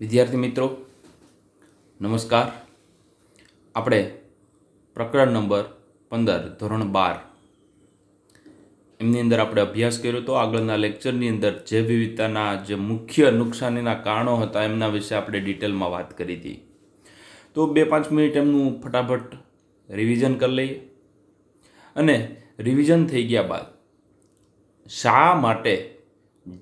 વિદ્યાર્થી મિત્રો નમસ્કાર. આપણે પ્રકરણ નંબર 15 ધોરણ 12 એમની અંદર આપણે અભ્યાસ કર્યો તો આગળના લેક્ચરની અંદર જૈવ વિવિધતાના જે મુખ્ય નુકસાનીના કારણો હતા એમના વિશે આપણે ડિટેલમાં વાત કરી હતી. તો 2-5 મિનિટ એમનું ફટાફટ રિવિઝન કરી લઈએ. અને રિવિઝન થઈ ગયા બાદ શા માટે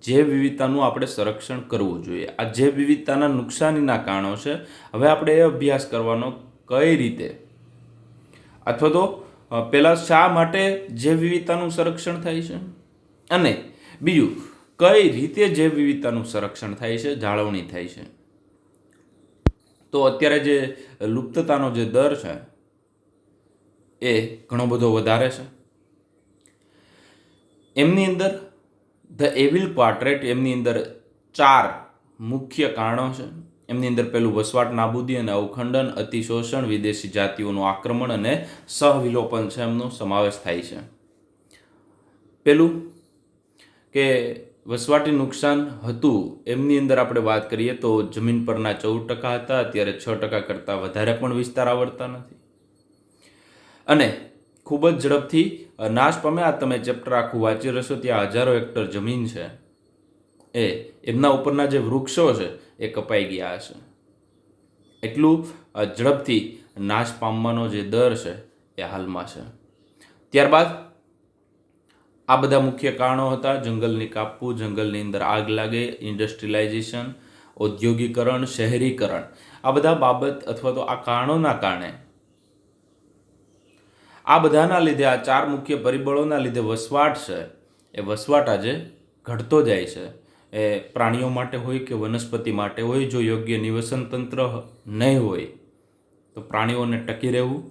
જૈવ વિવિધતાનું આપણે સંરક્ષણ કરવું જોઈએ, આ જૈવ વિવિધતાના નુકસાનીના કારણો છે. હવે આપણે એ અભ્યાસ કરવાનો કઈ રીતે, અથવા તો પહેલાં શા માટે જૈવ વિવિધતાનું સંરક્ષણ થાય છે અને બીજું કઈ રીતે જૈવ વિવિધતાનું સંરક્ષણ થાય છે, જાળવણી થાય છે. તો અત્યારે જે લુપ્તતાનો જે દર છે એ ઘણો બધો વધારે છે. એમની અંદર ધ એવિલ ક્વાડ્રેટ, એમની અંદર 4 મુખ્ય કારણો છે. એમની અંદર પહેલું વસવાટ નાબૂદી અને અવખંડન, અતિશોષણ, વિદેશી જાતિઓનું આક્રમણ અને સહવિલોપન છે, એમનો સમાવેશ થાય છે. પહેલું કે વસવાટી નુકસાન હતું એમની અંદર આપણે વાત કરીએ તો જમીન પરના 14% હતા, અત્યારે 6% કરતાં વધારે પણ વિસ્તાર આવડતા નથી અને ખૂબ જ ઝડપથી નાશ પામે. આ તમે ચેપ્ટર આખું વાંચી રહેશો, ત્યાં હજારો હેક્ટર જમીન છે એમના ઉપરના જે વૃક્ષો છે એ કપાઈ ગયા હશે. એટલું ઝડપથી નાશ પામવાનો જે દર છે એ હાલમાં છે. ત્યારબાદ આ બધા મુખ્ય કારણો હતા: જંગલની કાપવું, જંગલની અંદર આગ લાગે, ઇન્ડસ્ટ્રીયલાઇઝેશન, ઔદ્યોગિકરણ, શહેરીકરણ. આ બધા બાબત અથવા તો આ કારણોના કારણે, આ બધાના લીધે, આ 4 મુખ્ય પરિબળોના લીધે વસવાટ છે એ વસવાટ આજે ઘટતો જાય છે. એ પ્રાણીઓ માટે હોય કે વનસ્પતિ માટે હોય, જો યોગ્ય નિવસન તંત્ર નહીં હોય તો પ્રાણીઓને ટકી રહેવું,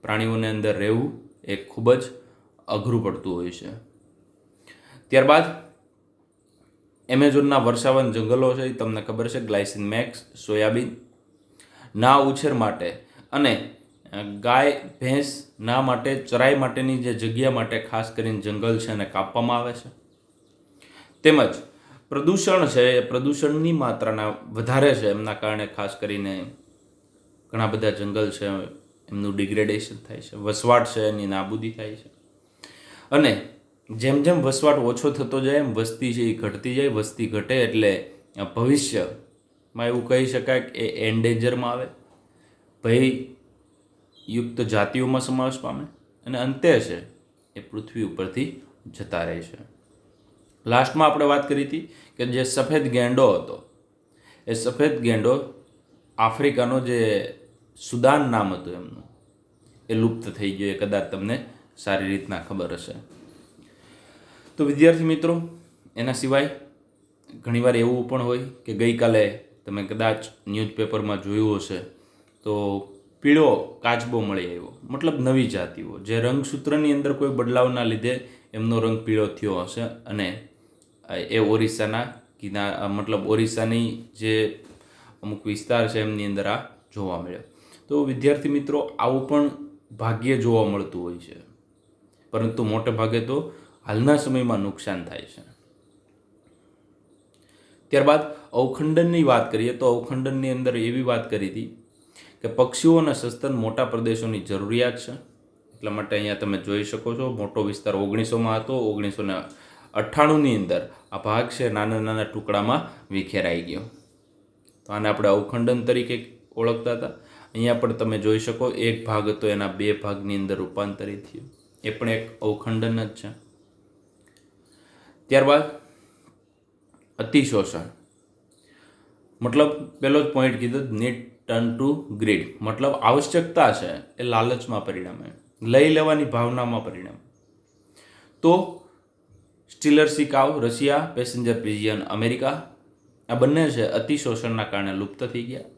પ્રાણીઓને અંદર રહેવું એ ખૂબ જ અઘરું પડતું હોય છે. ત્યારબાદ એમેઝોનના વર્ષાવન જંગલો છે, એ તમને ખબર છે, ગ્લાયસિન મેક્સ, સોયાબીન ના ઉછેર માટે અને ગાય ભેંસ ના માટે ચરાઈ માટેની જે જગ્યા માટે ખાસ કરીને જંગલ છે એને કાપવામાં આવે છે. તેમજ પ્રદૂષણ છે, એ પ્રદૂષણની માત્રાના વધારે છે, એમના કારણે ખાસ કરીને ઘણા બધા જંગલ છે એમનું ડિગ્રેડેશન થાય છે, વસવાટ છે એની નાબૂદી થાય છે. અને જેમ જેમ વસવાટ ઓછો થતો જાય એમ વસ્તી છે એ ઘટતી જાય. વસ્તી ઘટે એટલે ભવિષ્યમાં એવું કહી શકાય કે એ એન્ડેન્જરમાં આવે, ભયયુક્ત જાતિઓમાં સમાવેશ પામે અને અંતે છે એ પૃથ્વી ઉપરથી જતા રહે છે. લાસ્ટમાં આપણે વાત કરી હતી કે જે સફેદ ગેંડો હતો, એ સફેદ ગેંડો આફ્રિકાનો, જે સુદાન નામ હતું એમનું, એ લુપ્ત થઈ ગયો. એ કદાચ તમને સારી રીતના ખબર હશે. તો વિદ્યાર્થી મિત્રો, એના સિવાય ઘણીવાર એવું પણ હોય કે ગઈકાલે તમે કદાચ ન્યૂઝપેપરમાં જોયું હશે તો પીળો કાચબો મળી આવ્યો, મતલબ નવી જાતિઓ, જે રંગસૂત્રની અંદર કોઈ બદલાવના લીધે એમનો રંગ પીળો થયો હશે અને એ ઓરિસ્સાના મતલબ ઓરિસ્સાની જે અમુક વિસ્તાર છે એમની અંદર આ જોવા મળ્યો. તો વિદ્યાર્થી મિત્રો, આવું પણ ભાગ્યે જોવા મળતું હોય છે, પરંતુ મોટે ભાગે તો હાલના સમયમાં નુકસાન થાય છે. ત્યારબાદ અવખંડનની વાત કરીએ તો અવખંડનની અંદર એવી વાત કરી હતી કે પક્ષીઓ અને સસ્તન મોટા પ્રદેશોની જરૂરિયાત છે. એટલા માટે અહીંયા તમે જોઈ શકો છો, મોટો વિસ્તાર 1900માં હતો, 1998ની અંદર આ ભાગ છે નાના નાના ટુકડામાં વિખેરાઈ ગયો. તો આને આપણે અવખંડન તરીકે ઓળખતા હતા. અહીંયા પણ તમે જોઈ શકો, એક ભાગ હતો એના 2 ભાગની અંદર રૂપાંતરિત થયું, એ પણ એક અવખંડન જ છે. ત્યારબાદ અતિશોષણ, મતલબ પહેલો જ પોઈન્ટ કીધો, નીડ ટર્ન ટુ ગ્રીડ, મતલબ આવશ્યકતા છે એ લાલચમાં પરિણમે, લઈ લેવાની ભાવનામાં પરિણમે. તો સ્ટીલર સી કાવ રશિયા, પેસેન્જર પિજિયન અમેરિકા, આ બંને છે અતિશોષણના કારણે લુપ્ત થઈ ગયા.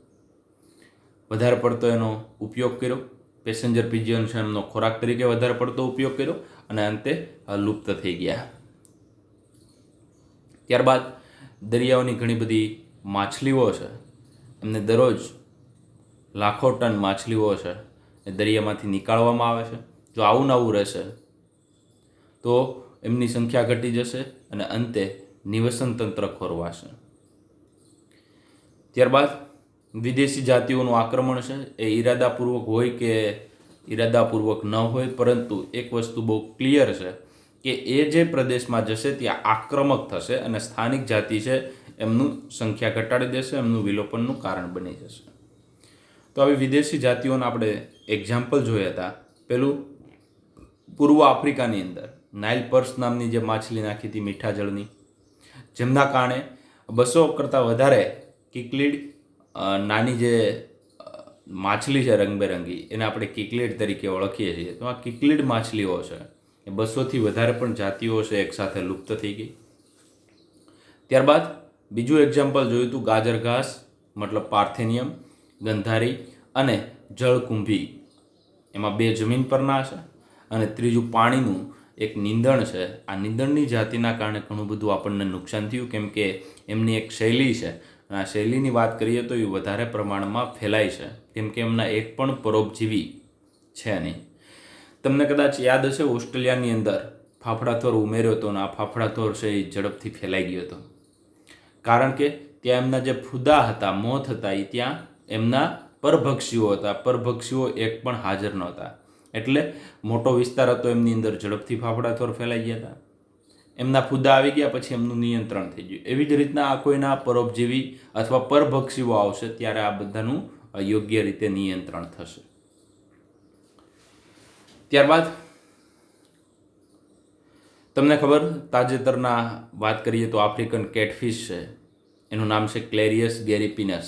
વધારે પડતો એનો ઉપયોગ કર્યો, પેસેન્જર પિજિયન છે એમનો ખોરાક તરીકે વધારે પડતો ઉપયોગ કર્યો અને અંતે લુપ્ત થઈ ગયા. ત્યારબાદ દરિયાઓની ઘણી બધી માછલીઓ છે, એમને દરરોજ લાખો ટન માછલીઓ છે એ દરિયામાંથી નીકાળવામાં આવે છે. જો આવું નવું રહેશે તો એમની સંખ્યા ઘટી જશે અને અંતે નિવસન તંત્ર ખોરવાશે. ત્યારબાદ વિદેશી જાતિઓનું આક્રમણ છે એ ઈરાદાપૂર્વક હોય કે ઈરાદાપૂર્વક ન હોય, પરંતુ એક વસ્તુ બહુ ક્લિયર છે કે એ જે પ્રદેશમાં જશે ત્યાં આક્રમક થશે અને સ્થાનિક જાતિ છે એમનું સંખ્યા ઘટાડી દેશે, એમનું વિલોપનનું કારણ બની જશે. તો આવી વિદેશી જાતિઓના આપણે એક્ઝામ્પલ જોયા હતા. પેલું પૂર્વ આફ્રિકાની અંદર નાઇલ પર્સ નામની જે માછલી નાખી હતી મીઠા જળની, જેમના કારણે 200 કરતાં વધારે કિકલીડ નાની જે માછલી છે રંગબેરંગી, એને આપણે કિકલીડ તરીકે ઓળખીએ છીએ. તો આ કિકલીડ માછલીઓ છે એ 200થી વધારે પણ જાતિઓ છે એકસાથે લુપ્ત થઈ ગઈ. ત્યારબાદ બીજું એક્ઝામ્પલ જોયું હતું ગાજર ઘાસ, મતલબ પાર્થેનિયમ, ગંધારી અને જળકુંભી. એમાં 2 જમીન પરના છે અને ત્રીજું પાણીનું એક નીંદણ છે. આ નીંદણની જાતિના કારણે ઘણું બધું આપણને નુકસાન થયું, કેમ કે એમની એક શૈલી છે અને આ શૈલીની વાત કરીએ તો એ વધારે પ્રમાણમાં ફેલાય છે, કેમ કે એમના એક પણ પરોપજીવી છે નહીં. તમને કદાચ યાદ હશે ઓસ્ટ્રેલિયાની અંદર ફાફડાથોર ઉમેર્યો હતો અને આ ફાફડાથોર છે એ ઝડપથી ફેલાઈ ગયો હતો, કારણ કે ત્યાં એમના જે ફૂદા હતા, મોથ હતા, એ ત્યાં એમના પરભક્ષીઓ હતા. પરભક્ષીઓ એક પણ હાજર નહોતા, એટલે મોટો વિસ્તાર હતો એમની અંદર, ઝડપથી ફાફડાથોર ફેલાઈ ગયા હતા. એમના ફૂદા આવી ગયા પછી એમનું નિયંત્રણ થઈ ગયું. એવી જ રીતના આ કોઈના પરોપજીવી અથવા પરભક્ષીઓ આવશે ત્યારે આ બધાનું યોગ્ય રીતે નિયંત્રણ થશે. ત્યારબાદ તમને ખબર, તાજેતરના વાત કરીએ તો આફ્રિકન કેટફિશ છે, એનું નામ છે ક્લેરિયસ ગેરીપિનસ,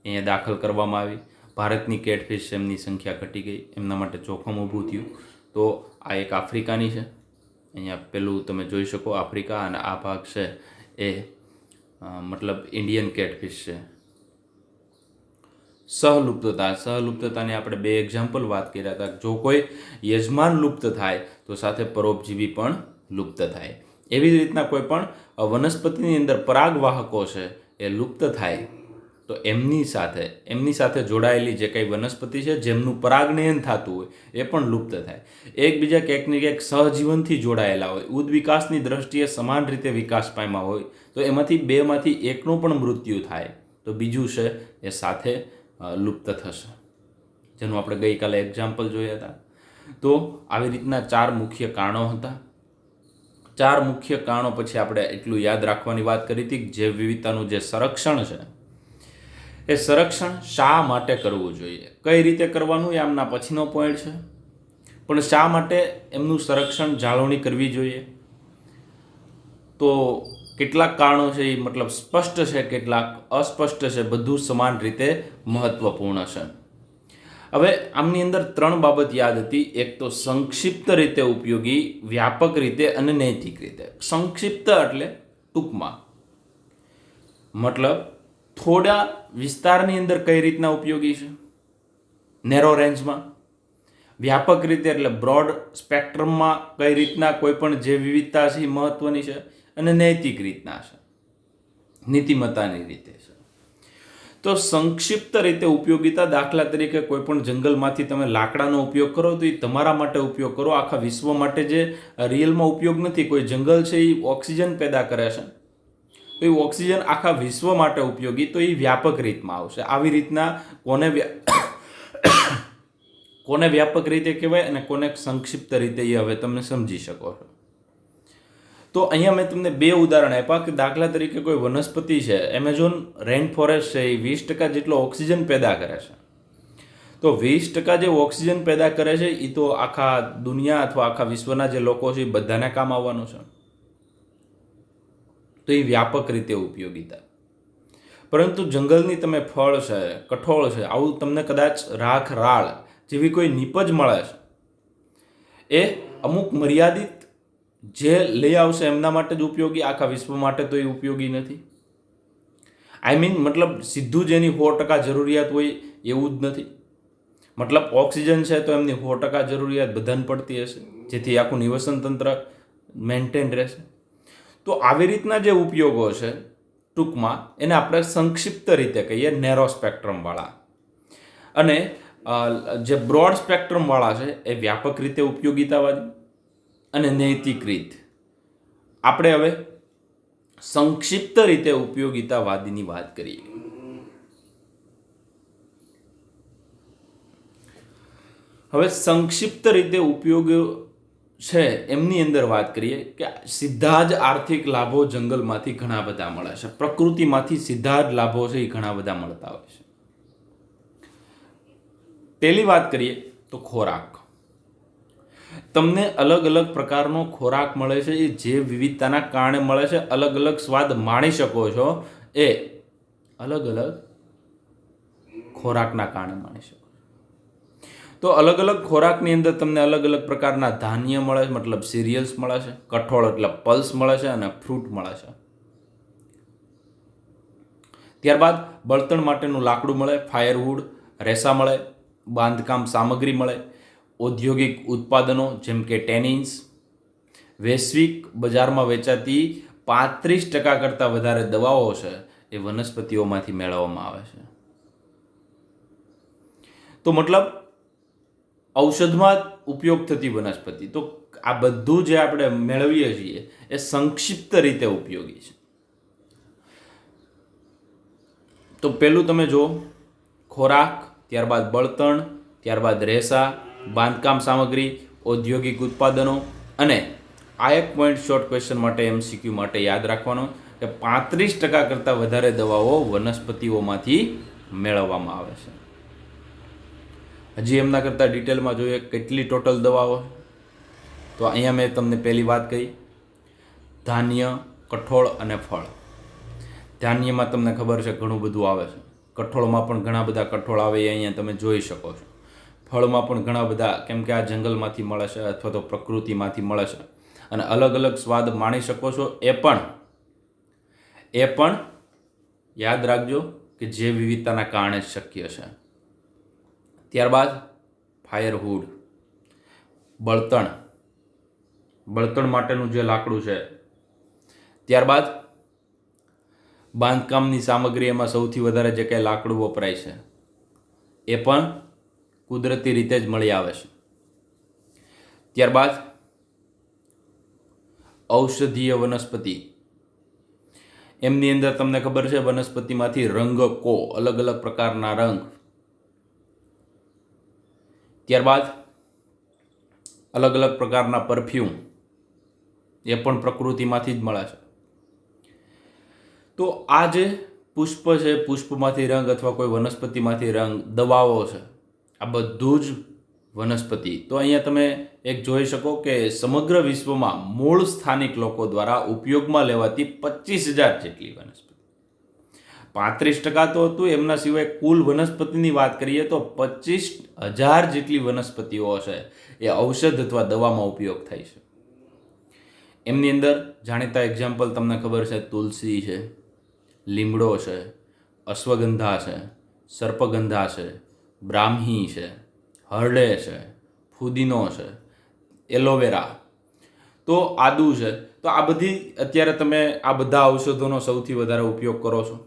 અહીંયા દાખલ કરવામાં આવી. ભારતની કેટફિશ એમની સંખ્યા ઘટી ગઈ, એમના માટે જોખમ ઊભું થયું. તો આ એક આફ્રિકાની છે, અહીંયા પેલું તમે જોઈ શકો આફ્રિકા, અને આ ભાગ છે એ મતલબ ઇન્ડિયન કેટફિશ છે. સહલુપ્તતાની આપણે 2 એક્ઝામ્પલ વાત કર્યા હતા. જો કોઈ યજમાન લુપ્ત થાય તો સાથે પરોપજીવી પણ લુપ્ત થાય. એવી જ રીતના કોઈ પણ વનસ્પતિની અંદર પરાગવાહકો છે એ લુપ્ત થાય તો એમની સાથે જોડાયેલી જે કંઈ વનસ્પતિ છે જેમનું પરાગનયન થતું હોય એ પણ લુપ્ત થાય. એકબીજા ક્યાંક ને ક્યાંક સહજીવનથી જોડાયેલા હોય, ઉદ્વિકાસની દ્રષ્ટિએ સમાન રીતે વિકાસ પામ્યા હોય, તો એમાંથી 2માંથી એકનું પણ મૃત્યુ થાય તો બીજું છે એ સાથે લુપ્ત થશે, જેનું આપણે ગઈકાલે એક્ઝામ્પલ જોયા હતા. તો આવી રીતના 4 મુખ્ય કારણો હતા. 4 મુખ્ય કારણો પછી આપણે એટલું યાદ રાખવાની વાત કરી હતી કે જૈવ વિવિધતાનું જે સંરક્ષણ છે એ સંરક્ષણ શા માટે કરવું જોઈએ, કઈ રીતે કરવાનું એ આમના પછીનો પોઈન્ટ છે. પણ શા માટે એમનું સંરક્ષણ જાળવણી કરવી જોઈએ, તો કેટલાક કારણો છે એ મતલબ સ્પષ્ટ છે, કેટલાક અસ્પષ્ટ છે, બધું સમાન રીતે મહત્વપૂર્ણ છે. હવે આમની અંદર 3 બાબત યાદ હતી. એક તો સંક્ષિપ્ત રીતે ઉપયોગી, વ્યાપક રીતે અને નૈતિક રીતે. સંક્ષિપ્ત એટલે ટૂંકમાં, મતલબ થોડા વિસ્તારની અંદર કઈ રીતના ઉપયોગી છે, નેરો રેન્જમાં. વ્યાપક રીતે એટલે બ્રોડ સ્પેક્ટ્રમમાં કઈ રીતના કોઈ પણ જે વિવિધતા છે એ મહત્વની છે, અને નૈતિક રીતના છે, નીતિમત્તાની રીતે છે. તો સંક્ષિપ્ત રીતે ઉપયોગિતા, દાખલા તરીકે કોઈ પણ જંગલમાંથી તમે લાકડાનો ઉપયોગ કરો તો એ તમારા માટે ઉપયોગ કરો, આખા વિશ્વ માટે જે રિયલમાં ઉપયોગ નથી. કોઈ જંગલ છે એ ઓક્સિજન પેદા કરે છે તો એ ઓક્સિજન આખા વિશ્વ માટે ઉપયોગી, તો એ વ્યાપક રીતમાં આવશે. આવી રીતના કોને વ્યાપક રીતે કહેવાય અને કોને સંક્ષિપ્ત રીતે, એ હવે તમે સમજી શકો છો. તો અહીંયા મેં તમને 2 ઉદાહરણ આપ્યા કે દાખલા તરીકે કોઈ વનસ્પતિ છે, એમેઝોન રેન ફોરેસ્ટ છે, એ 20% જેટલો ઓક્સિજન પેદા કરે છે. તો 20% જે ઓક્સિજન પેદા કરે છે એ તો આખા દુનિયા અથવા આખા વિશ્વના જે લોકો છે એ બધાને કામ આવવાનું છે. તો એ વ્યાપક રીતે ઉપયોગિતા. પરંતુ જંગલની તમે ફળ છે, કઠોળ છે, આવું તમને કદાચ રાખ, રાળ જેવી કોઈ નીપજ મળે છે, એ અમુક મર્યાદિત જે લઈ આવશે એમના માટે જ ઉપયોગી, આખા વિશ્વ માટે તો એ ઉપયોગી નથી. મતલબ સીધું જ એની 100% જરૂરિયાત હોય એવું જ નથી. મતલબ ઓક્સિજન છે તો એમની 100% જરૂરિયાત બધાને પડતી હશે, જેથી આખું નિવસન તંત્ર મેન્ટેન રહેશે. તો આવી રીતના જે ઉપયોગો છે ટૂંકમાં એને આપણે સંક્ષિપ્ત રીતે કહીએ, નેરો સ્પેક્ટ્રમવાળા. અને જે બ્રોડ સ્પેક્ટ્રમવાળા છે એ વ્યાપક રીતે ઉપયોગિતાવાદી અને નૈતિક રીત. આપણે હવે સંક્ષિપ્ત રીતે ઉપયોગિતાવાદીની વાત કરીએ. હવે સંક્ષિપ્ત રીતે ઉપયોગ છે એમની અંદર વાત કરીએ કે સીધા જ આર્થિક લાભો જંગલમાંથી ઘણા બધા મળે છે, પ્રકૃતિમાંથી સીધા જ લાભો છે એ ઘણા બધા મળતા હોય છે. પહેલી વાત કરીએ તો ખોરાક. તમને અલગ અલગ પ્રકારનો ખોરાક મળે છે, એ જે વિવિધતાના કારણે મળે છે, અલગ અલગ સ્વાદ માણી શકો છો, એ અલગ અલગ ખોરાકના કારણે માણી શકો. તો અલગ અલગ ખોરાકની અંદર તમને અલગ અલગ પ્રકારના ધાન્ય મળે છે, મતલબ સિરિયલ્સ મળે છે, કઠોળ એટલે પલ્સ મળે છે, અને ફ્રૂટ મળે છે. ત્યારબાદ બળતણ માટેનું લાકડું મળે, ફાયરવુડ, રેસા મળે, બાંધકામ સામગ્રી મળે, ઔદ્યોગિક ઉત્પાદનો જેમ કે ટેનિન્સ. વૈશ્વિક બજારમાં વેચાતી 35% કરતાં વધારે દવાઓ છે એ વનસ્પતિઓમાંથી મેળવવામાં આવે છે. તો મતલબ ઔષધમાં ઉપયોગ થતી વનસ્પતિ. તો આ બધું જે આપણે મેળવીએ છીએ એ સંક્ષિપ્ત રીતે ઉપયોગી છે. તો પહેલું તમે જુઓ, ખોરાક, ત્યારબાદ બળતણ, ત્યારબાદ રેસા, બાંધકામ સામગ્રી, ઔદ્યોગિક ઉત્પાદનો. અને આ એક પોઈન્ટ શોર્ટ ક્વેશ્ચન માટે MCQ માટે યાદ રાખવાનો કે 35% કરતાં વધારે દવાઓ વનસ્પતિઓમાંથી મેળવવામાં આવે છે. હજી એમના કરતાં ડિટેલમાં જોઈએ કેટલી ટોટલ દવાઓ. તો અહીંયા મેં તમને પહેલી વાત કહી, ધાન્ય, કઠોળ અને ફળ. ધાન્યમાં તમને ખબર છે ઘણું બધું આવે છે. કઠોળમાં પણ ઘણા બધા કઠોળ આવે એ અહીંયા તમે જોઈ શકો છો. ફળમાં પણ ઘણા બધા, કેમ કે આ જંગલમાંથી મળે છે અથવા તો પ્રકૃતિમાંથી મળે છે, અને અલગ અલગ સ્વાદ માણી શકો છો. એ પણ યાદ રાખજો કે જે વિવિધતાના કારણે જ શક્ય છે. ત્યારબાદ ફાયરવુડ, બળતણ માટેનું જે લાકડું છે. ત્યારબાદ બાંધકામની સામગ્રી, એમાં સૌથી વધારે જે કંઈ લાકડું વપરાય છે એ પણ કુદરતી રીતે જ મળી આવે છે. ત્યારબાદ ઔષધીય વનસ્પતિ, એમની અંદર તમને ખબર છે વનસ્પતિમાંથી રંગકો, અલગ અલગ પ્રકારના રંગ. ત્યારબાદ અલગ અલગ પ્રકારના પરફ્યુમ, એ પણ પ્રકૃતિમાંથી જ મળે છે. તો આ જે પુષ્પ છે, પુષ્પમાંથી રંગ અથવા કોઈ વનસ્પતિમાંથી રંગ, દવાઓ છે, આ બધું જ વનસ્પતિ. તો અહીંયા તમે એક જોઈ શકો કે સમગ્ર વિશ્વમાં મૂળ સ્થાનિક લોકો દ્વારા ઉપયોગમાં લેવાતી 25,000 જેટલી વનસ્પતિ. 35% તો હતું, એમના સિવાય કુલ વનસ્પતિની વાત કરીએ તો 25,000 જેટલી વનસ્પતિઓ છે એ ઔષધ અથવા દવામાં ઉપયોગ થાય છે. એમની અંદર જાણીતા એક્ઝામ્પલ તમને ખબર છે, તુલસી છે, લીમડો છે, અશ્વગંધા છે, સર્પગંધા છે, બ્રાહ્મી છે, હરડે છે, ફુદીનો છે, એલોવેરા, તો આદુ છે. તો આ બધી અત્યારે તમે આ બધા ઔષધોનો સૌથી વધારે ઉપયોગ કરો છો.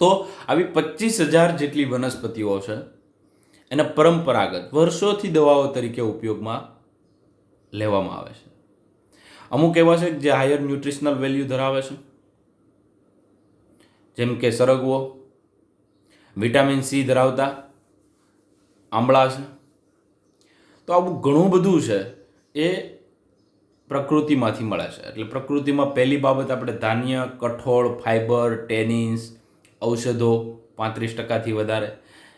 તો આવી 25,000 જેટલી વનસ્પતિઓ છે એને પરંપરાગત વર્ષોથી દવાઓ તરીકે ઉપયોગમાં લેવામાં આવે છે. અમુક એવા છે જે હાયર ન્યુટ્રિશનલ વેલ્યુ ધરાવે છે, જેમ કે સરગવો, વિટામિન C ધરાવતા આંબળા છે. તો આવું ઘણું બધું છે એ પ્રકૃતિમાંથી મળે છે. એટલે પ્રકૃતિમાં પહેલી બાબત આપણે ધાન્ય, કઠોળ, ફાઈબર, ટેનિન્સ, ઔષધો 35%થી વધારે.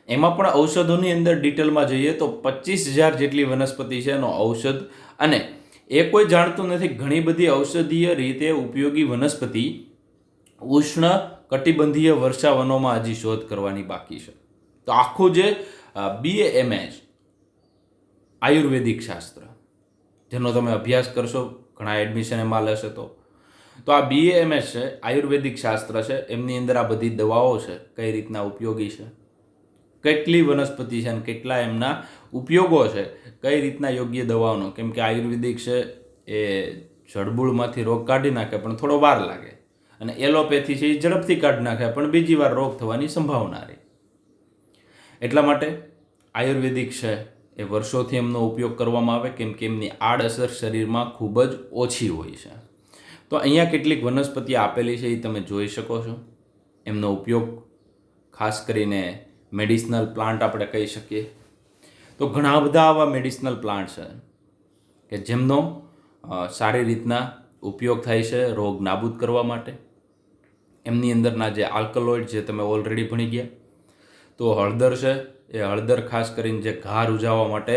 એમાં પણ ઔષધોની અંદર ડિટેલમાં જઈએ તો 25,000 જેટલી વનસ્પતિ છે એનો ઔષધ. અને એ કોઈ જાણતું નથી, ઘણી બધી ઔષધીય રીતે ઉપયોગી વનસ્પતિ ઉષ્ણ કટિબંધીય વર્ષાવનોમાં હજી શોધ કરવાની બાકી છે. તો આખું જે BAMS આયુર્વેદિક શાસ્ત્ર, જેનો તમે અભ્યાસ કરશો, ઘણા એડમિશન એમાં લેશે, તો આ BAMS છે, આયુર્વેદિક શાસ્ત્ર છે. એમની અંદર આ બધી દવાઓ છે કઈ રીતના ઉપયોગી છે, કેટલી વનસ્પતિ છે અને કેટલા એમના ઉપયોગો છે, કઈ રીતના યોગ્ય દવાઓનો. કેમ કે આયુર્વેદિક છે એ જડબૂળમાંથી રોગ કાઢી નાખે પણ થોડો વાર લાગે, અને એલોપેથી છે એ ઝડપથી કાઢી નાખે પણ બીજી વાર રોગ થવાની સંભાવના રહે. એટલા માટે આયુર્વેદિક છે એ વર્ષોથી એમનો ઉપયોગ કરવામાં આવે, કેમ કે એમની આડઅસર શરીરમાં ખૂબ જ ઓછી હોય છે. તો અહીંયા કેટલીક વનસ્પતિ આપેલી છે એ તમે જોઈ શકો છો. એમનો ઉપયોગ ખાસ કરીને મેડિસિનલ પ્લાન્ટ આપણે કહી શકીએ. તો ઘણા બધા આવા મેડિસિનલ પ્લાન્ટ છે કે જેમનો સારી રીતના ઉપયોગ થાય છે રોગ નાબૂદ કરવા માટે. એમની અંદરના જે આલ્કલોઇડ જે તમે ઓલરેડી ભણી ગયા, તો હળદર છે, એ હળદર ખાસ કરીને જે ઘા રૂઝાવવા માટે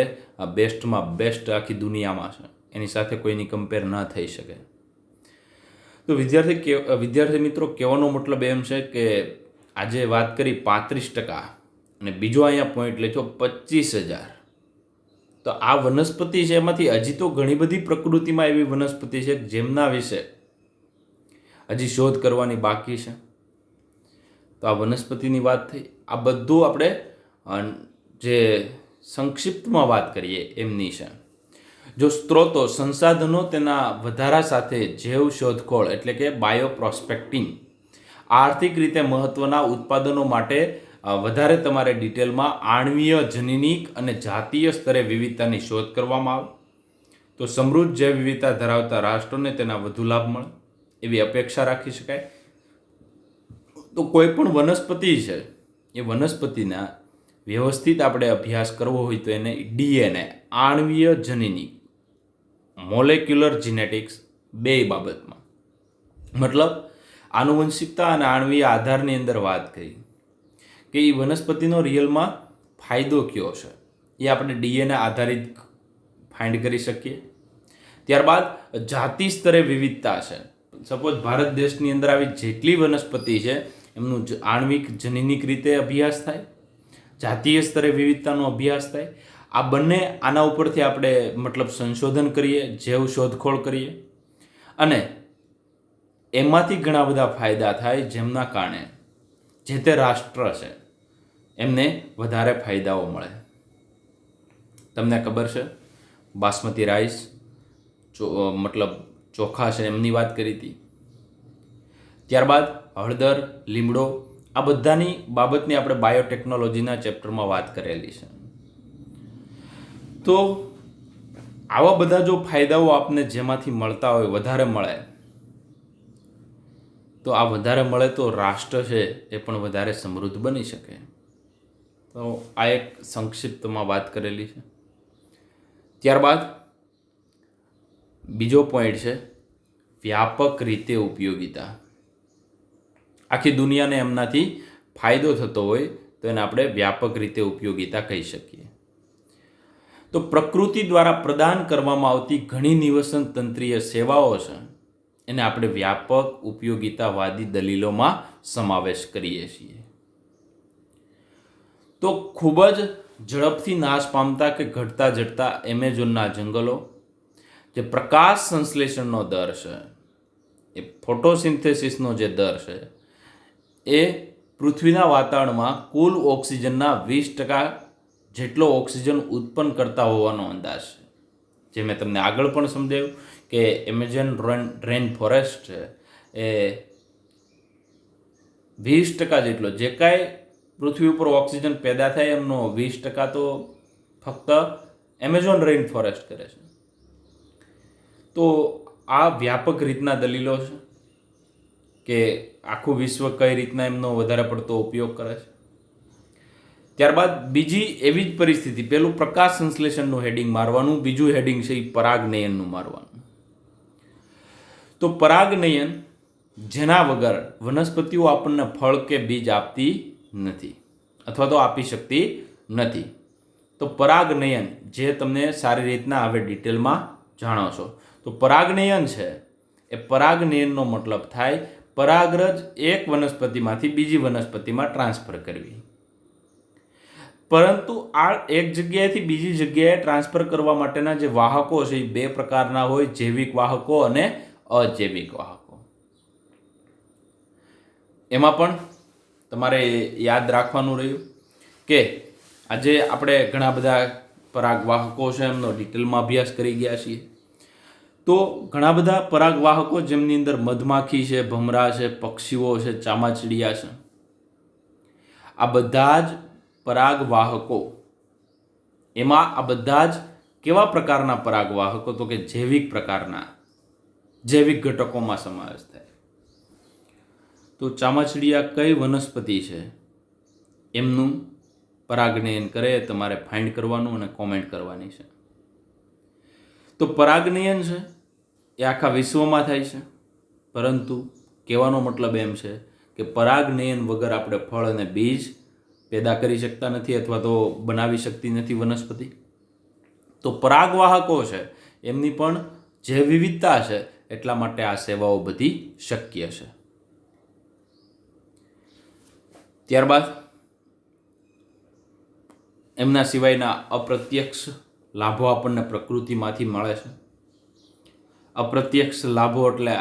બેસ્ટમાં બેસ્ટ આખી દુનિયામાં છે, એની સાથે કોઈની કમ્પેર ન થઈ શકે. તો વિદ્યાર્થી મિત્રો, કહેવાનો મતલબ એમ છે કે આજે વાત કરી 35% અને બીજો અહીંયા પોઈન્ટ લેજો 25,000. તો આ વનસ્પતિ છે એમાંથી હજી તો ઘણી બધી પ્રકૃતિમાં એવી વનસ્પતિ છે જેમના વિશે હજી શોધ કરવાની બાકી છે. તો આ વનસ્પતિની વાત થઈ. આ બધું આપણે જે સંક્ષિપ્તમાં વાત કરીએ એમની છે. જો સ્ત્રોતો, સંસાધનો તેના વધારા સાથે જૈવ શોધખોળ એટલે કે બાયોપ્રોસ્પેક્ટિંગ, આર્થિક રીતે મહત્વના ઉત્પાદનો માટે વધારે તમારે ડિટેલમાં આણ્વીય, જનીનિક અને જાતીય સ્તરે વિવિધતાની શોધ કરવામાં આવે તો સમૃદ્ધ જૈવ વિવિધતા ધરાવતા રાષ્ટ્રોને તેના વધુ લાભ મળે એવી અપેક્ષા રાખી શકાય. તો કોઈ પણ વનસ્પતિ છે એ વનસ્પતિના વ્યવસ્થિત આપણે અભ્યાસ કરવો હોય તો એને ડીએનએ, આણ્વીય જનીનિક, મોલેક્યુલર જીનેટિક્સ બે બાબતમાં, મતલબ આનુવંશિકતા અને આણ્વીય આધારની અંદર વાત કરી કે એ વનસ્પતિનો રિયલમાં ફાયદો કયો છે એ આપણે ડીએનએ આધારિત ફાઇન્ડ કરી શકીએ. ત્યારબાદ જાતિ સ્તરે વિવિધતા છે. સપોઝ ભારત દેશની અંદર આવી જેટલી વનસ્પતિ છે એમનું આણ્વિક જનીનિક રીતે અભ્યાસ થાય, જાતીય સ્તરે વિવિધતાનો અભ્યાસ થાય. આ બંને આના ઉપરથી આપણે મતલબ સંશોધન કરીએ, જૈવ શોધખોળ કરીએ અને એમાંથી ઘણા બધા ફાયદા થાય જેમના કારણે જે તે રાષ્ટ્ર છે એમને વધારે ફાયદાઓ મળે. તમને ખબર છે બાસમતી રાઈસ, મતલબ ચોખા છે એમની વાત કરી હતી. ત્યારબાદ હળદર, લીમડો, આ બધાની બાબતની આપણે બાયોટેકનોલોજીના ચેપ્ટરમાં વાત કરેલી છે. તો આવા બધા જો ફાયદાઓ આપને જેમાંથી મળતા હોય વધારે મળે તો આ વધારે મળે તો રાષ્ટ્ર છે એ પણ વધારે સમૃદ્ધ બની શકે. તો આ એક સંક્ષિપ્તમાં વાત કરેલી છે. ત્યારબાદ બીજો પોઈન્ટ છે વ્યાપક રીતે ઉપયોગિતા. આખી દુનિયાને એમનાથી ફાયદો થતો હોય તો એને આપણે વ્યાપક રીતે ઉપયોગિતા કહી શકીએ. તો પ્રકૃતિ દ્વારા પ્રદાન કરવામાં આવતી ઘણી નિવસન તંત્રીય સેવાઓ છે એને આપણે વ્યાપક ઉપયોગિતાવાદી દલીલોમાં સમાવેશ કરીએ છીએ. તો ખૂબ જ ઝડપથી નાશ પામતા કે ઘટતા જડતા એમેઝોનના જંગલો, જે પ્રકાશ સંશ્લેષણનો દર છે, એ ફોટોસિન્થેસિસનો જે દર છે, એ પૃથ્વીના વાતાવરણમાં કુલ ઓક્સિજનના 20% જેટલો ઓક્સિજન ઉત્પન્ન કરતા હોવાનો અંદાજ છે. જે મેં તમને આગળ પણ સમજાવ્યું કે એમેઝોન રેન ફોરેસ્ટ છે એ 20% જેટલો, જે કાંઈ પૃથ્વી ઉપર ઓક્સિજન પેદા થાય એમનો 20% તો ફક્ત એમેઝોન રેન ફોરેસ્ટ કરે છે. તો આ વ્યાપક રીતના દલીલો છે કે આખું વિશ્વ કઈ રીતના એમનો વધારે પડતો ઉપયોગ કરે છે. ત્યારબાદ બીજી એવી જ પરિસ્થિતિ, પેલું પ્રકાશ સંશ્લેષણનું હેડિંગ મારવાનું, બીજું હેડિંગ છે એ પરાગનયનનું મારવાનું. તો પરાગનયન જેના વગર વનસ્પતિઓ આપણને ફળ કે બીજ આપતી નથી અથવા તો આપી શકતી નથી. તો પરાગનયન જે તમને સારી રીતના હવે ડિટેલમાં જાણો છો. તો પરાગનયન છે એ પરાગનયનનો મતલબ થાય પરાગરજ એક વનસ્પતિમાંથી બીજી વનસ્પતિમાં ટ્રાન્સફર કરવી. પરંતુ આ એક જગ્યાએથી બીજી જગ્યાએ ટ્રાન્સફર કરવા માટેના જે વાહકો છે એ બે પ્રકારના હોય, જૈવિક વાહકો અને અજૈવિક વાહકો. એમાં પણ તમારે યાદ રાખવાનું રહ્યું કે આજે આપણે ઘણા બધા પરાગવાહકો છે એમનો ડિટેલમાં અભ્યાસ કરી ગયા છીએ. તો ઘણા બધા પરાગવાહકો જેમની અંદર મધમાખી છે, ભમરા છે, પક્ષીઓ છે, ચામાચીડિયા છે, આ બધા જ પરાગવાહકો, એમાં આ બધા જ કેવા પ્રકારના પરાગવાહકો? તો કે જૈવિક પ્રકારના, જૈવિક ઘટકોમાં સમાવેશ થાય. તો ચામાચીડિયા કઈ વનસ્પતિ છે એમનું પરાગનયન કરે તમારે ફાઇન્ડ કરવાનું અને કોમેન્ટ કરવાની છે. તો પરાગનયન છે એ આખા વિશ્વમાં થાય છે, પરંતુ કહેવાનો મતલબ એમ છે કે પરાગનયન વગર આપણે ફળ અને બીજ પેદા કરી શકતા નથી અથવા તો બનાવી શકતી નથી વનસ્પતિ. તો પરાગવાહકો છે એમની પણ જે વિવિધતા છે એટલા માટે આ સેવાઓ બધી શક્ય છે. ત્યારબાદ એમના સિવાયના અપ્રત્યક્ષ લાભો આપણને પ્રકૃતિમાંથી મળે છે. અપ્રત્યક્ષ લાભો એટલે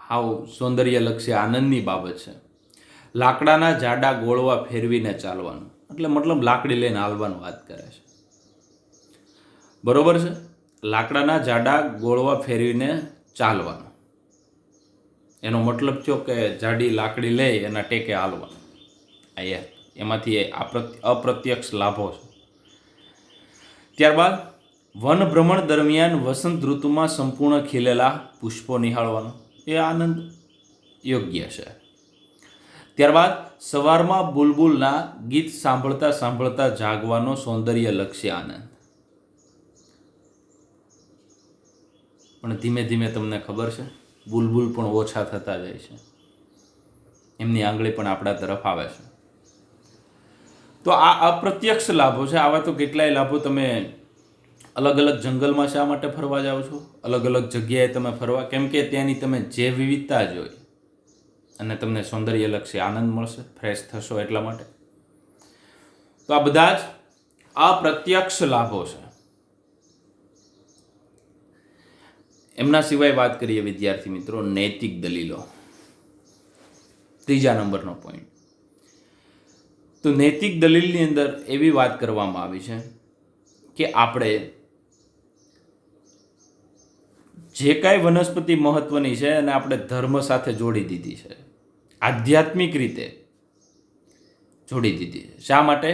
હાવ સૌંદર્યલક્ષી આનંદની બાબત છે. લાકડાના જાડા ગોળવા ફેરવીને ચાલવાનું, એટલે મતલબ લાકડી લઈને હાલવાની વાત કરે છે. બરોબર છે? લાકડાના જાડા ગોળવા ફેરવીને ચાલવાનું, એનો મતલબ થયો કે જાડી લાકડી લઈ એના ટેકે હાલવાનું. એમાંથી અપ્રત્યક્ષ લાભો છે. ત્યારબાદ વન ભ્રમણ દરમિયાન વસંત ઋતુમાં સંપૂર્ણ ખીલેલા પુષ્પો નિહાળવાનો, એ આનંદ યોગ્ય છે. ત્યારબાદ સવારમાં બુલબુલના ગીત સાંભળતા સાંભળતા જાગવાનો સૌંદર્યલક્ષી આનંદ. પણ ધીમે ધીમે તમને ખબર છે બુલબુલ પણ ઓછા થતા જાય છે, એમની આંગળી પણ આપણા તરફ આવે છે. તો આ અપ્રત્યક્ષ લાભો છે. આવા તો કેટલાય લાભો. તમે અલગ અલગ જંગલમાં શા માટે ફરવા જાઓ છો? અલગ અલગ જગ્યાએ તમે ફરવા, કેમ કે ત્યાંની તમે જે વિવિધતા જોઈ અને તમને સૌંદર્યલક્ષી આનંદ મળશે, ફ્રેશ થશો એટલા માટે. તો આ બધા જ અપ્રત્યક્ષ લાભો છે. એમના સિવાય વાત કરીએ વિદ્યાર્થી મિત્રો નૈતિક દલીલો, ત્રીજા નંબરનો પોઈન્ટ. તો નૈતિક દલીલની અંદર એવી વાત કરવામાં આવી છે કે આપણે જે કાંઈ વનસ્પતિ મહત્વની છે અને આપણે ધર્મ સાથે જોડી દીધી છે, આધ્યાત્મિક રીતે જોડી દીધી છે. શા માટે?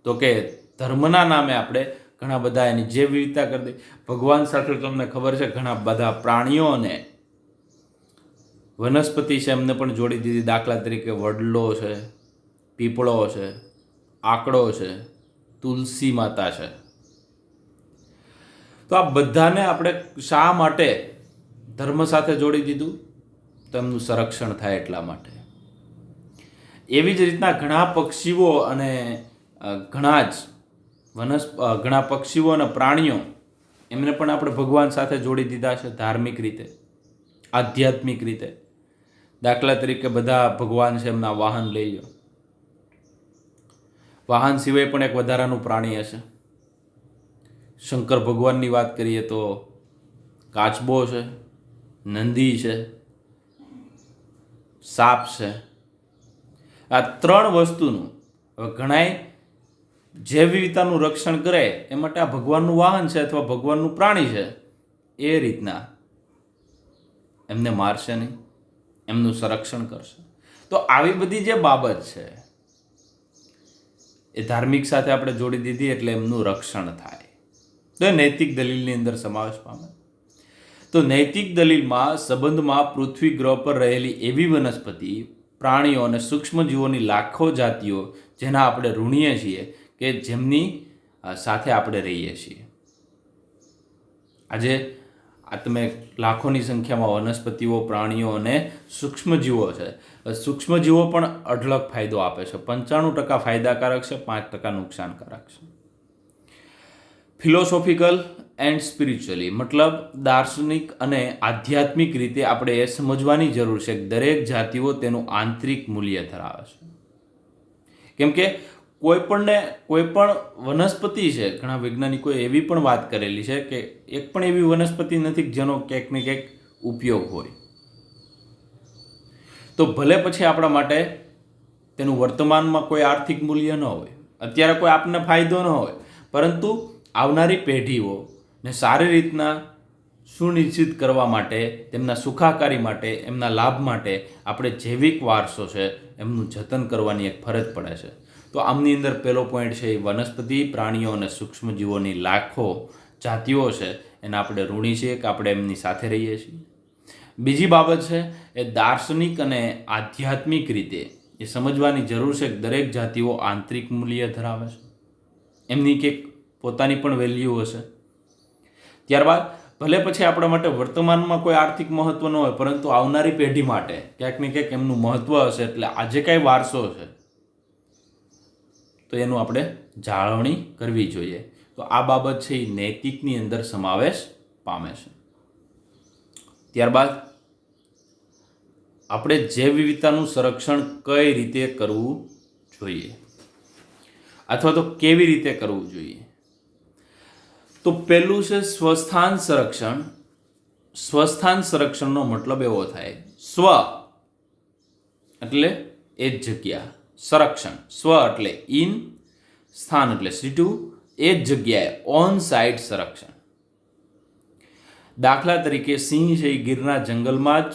તો કે ધર્મના નામે આપણે ઘણા બધા એની જે વિવિધતા કરી દઈ. ભગવાન સાથે તમને ખબર છે ઘણા બધા પ્રાણીઓ અને વનસ્પતિ છે એમને પણ જોડી દીધી. દાખલા તરીકે વડલો છે, પીપળો છે, આકડો છે, તુલસી માતા છે. તો આ બધાને આપણે શા માટે ધર્મ સાથે જોડી દીધું? તો એમનું સંરક્ષણ થાય એટલા માટે. એવી જ રીતના ઘણા પક્ષીઓ અને ઘણા પક્ષીઓ અને પ્રાણીઓ એમને પણ આપણે ભગવાન સાથે જોડી દીધા છે ધાર્મિક રીતે, આધ્યાત્મિક રીતે. દાખલા તરીકે બધા ભગવાન છે એમના વાહન લઈ લો. વાહન સિવાય પણ એક વધારાનું પ્રાણી હશે. શંકર ભગવાનની વાત કરીએ તો કાચબો છે, નંદી છે, સાપ છે. આ ત્રણ વસ્તુનું હવે ઘણાય જે વિવિધતાનું રક્ષણ કરે એ માટે આ ભગવાનનું વાહન છે અથવા ભગવાનનું પ્રાણી છે. એ રીતના એમને મારશે નહીં, એમનું સંરક્ષણ કરશે. તો આવી બધી જે બાબત છે એ ધાર્મિક સાથે આપણે જોડી દીધી એટલે એમનું રક્ષણ થાય. તો નૈતિક દલીલની અંદર સમાવેશ પામે. તો નૈતિક દલીલમાં સંબંધમાં પૃથ્વી ગ્રહ પર રહેલી એવી વનસ્પતિ, પ્રાણીઓ અને સૂક્ષ્મજીવોની લાખો જાતિઓ જેના આપણે ઋણીએ છીએ કે જેમની સાથે આપણે રહીએ છીએ. આજે આ તમે લાખોની સંખ્યામાં વનસ્પતિઓ, પ્રાણીઓ અને સૂક્ષ્મજીવો છે. સૂક્ષ્મજીવો પણ અઢળક ફાયદો આપે છે. 95% ફાયદાકારક છે, 5% નુકસાનકારક છે. ફિલોસોફિકલ એન્ડ સ્પિરિચ્યુઅલી મતલબ દાર્શનિક અને આધ્યાત્મિક રીતે આપણે એ સમજવાની જરૂર છે કે દરેક જાતિઓ તેનું આંતરિક મૂલ્ય ધરાવે છે. કેમ કે કોઈ પણ વનસ્પતિ છે, ઘણા વૈજ્ઞાનિકોએ એવી પણ વાત કરેલી છે કે એક પણ એવી વનસ્પતિ નથી જેનો ક્યાંક ને ક્યાંક ઉપયોગ હોય. તો ભલે પછી આપણા માટે તેનું વર્તમાનમાં કોઈ આર્થિક મૂલ્ય ન હોય, અત્યારે કોઈ આપણને ફાયદો ન હોય, પરંતુ આવનારી પેઢીઓને સારી રીતના સુનિશ્ચિત કરવા માટે, તેમના સુખાકારી માટે, એમના લાભ માટે આપણે જૈવિક વારસો છે એમનું જતન કરવાની એક ફરજ પડે છે. તો આમની અંદર પહેલો પોઈન્ટ છે એ વનસ્પતિ, પ્રાણીઓ અને સૂક્ષ્મજીવોની લાખો જાતિઓ છે એને આપણે ઋણી છીએ કે આપણે એમની સાથે રહીએ છીએ. બીજી બાબત છે એ દાર્શનિક અને આધ્યાત્મિક રીતે એ સમજવાની જરૂર છે કે દરેક જાતિઓ આંતરિક મૂલ્ય ધરાવે છે, એમની કંઈક પોતાની પણ વેલ્યુ હશે. ત્યારબાદ ભલે પછી આપણા માટે વર્તમાનમાં કોઈ આર્થિક મહત્વ ન હોય, પરંતુ આવનારી પેઢી માટે ક્યાંક ને ક્યાંક એમનું મહત્વ હશે. એટલે આજે કાંઈ વારસો છે તો એનું આપણે જાળવણી કરવી જોઈએ. તો આ બાબત છે એ નૈતિકની અંદર સમાવેશ પામે છે. ત્યારબાદ આપણે જૈવ વિવિધતાનું સંરક્ષણ કઈ રીતે કરવું જોઈએ અથવા તો કેવી રીતે કરવું જોઈએ. તો પહેલું છે સ્વસ્થાન સંરક્ષણ. સ્વસ્થાન સંરક્ષણનો મતલબ એવો થાય, સ્વ એટલે એ જ જગ્યા, સંરક્ષણ સ્વ એટલે ઇન, સ્થાન એટલે સિટુ, એ જ જગ્યાએ ઓન સાઇટ સંરક્ષણ. દાખલા તરીકે સિંહ છે એ ગીરના જંગલમાં જ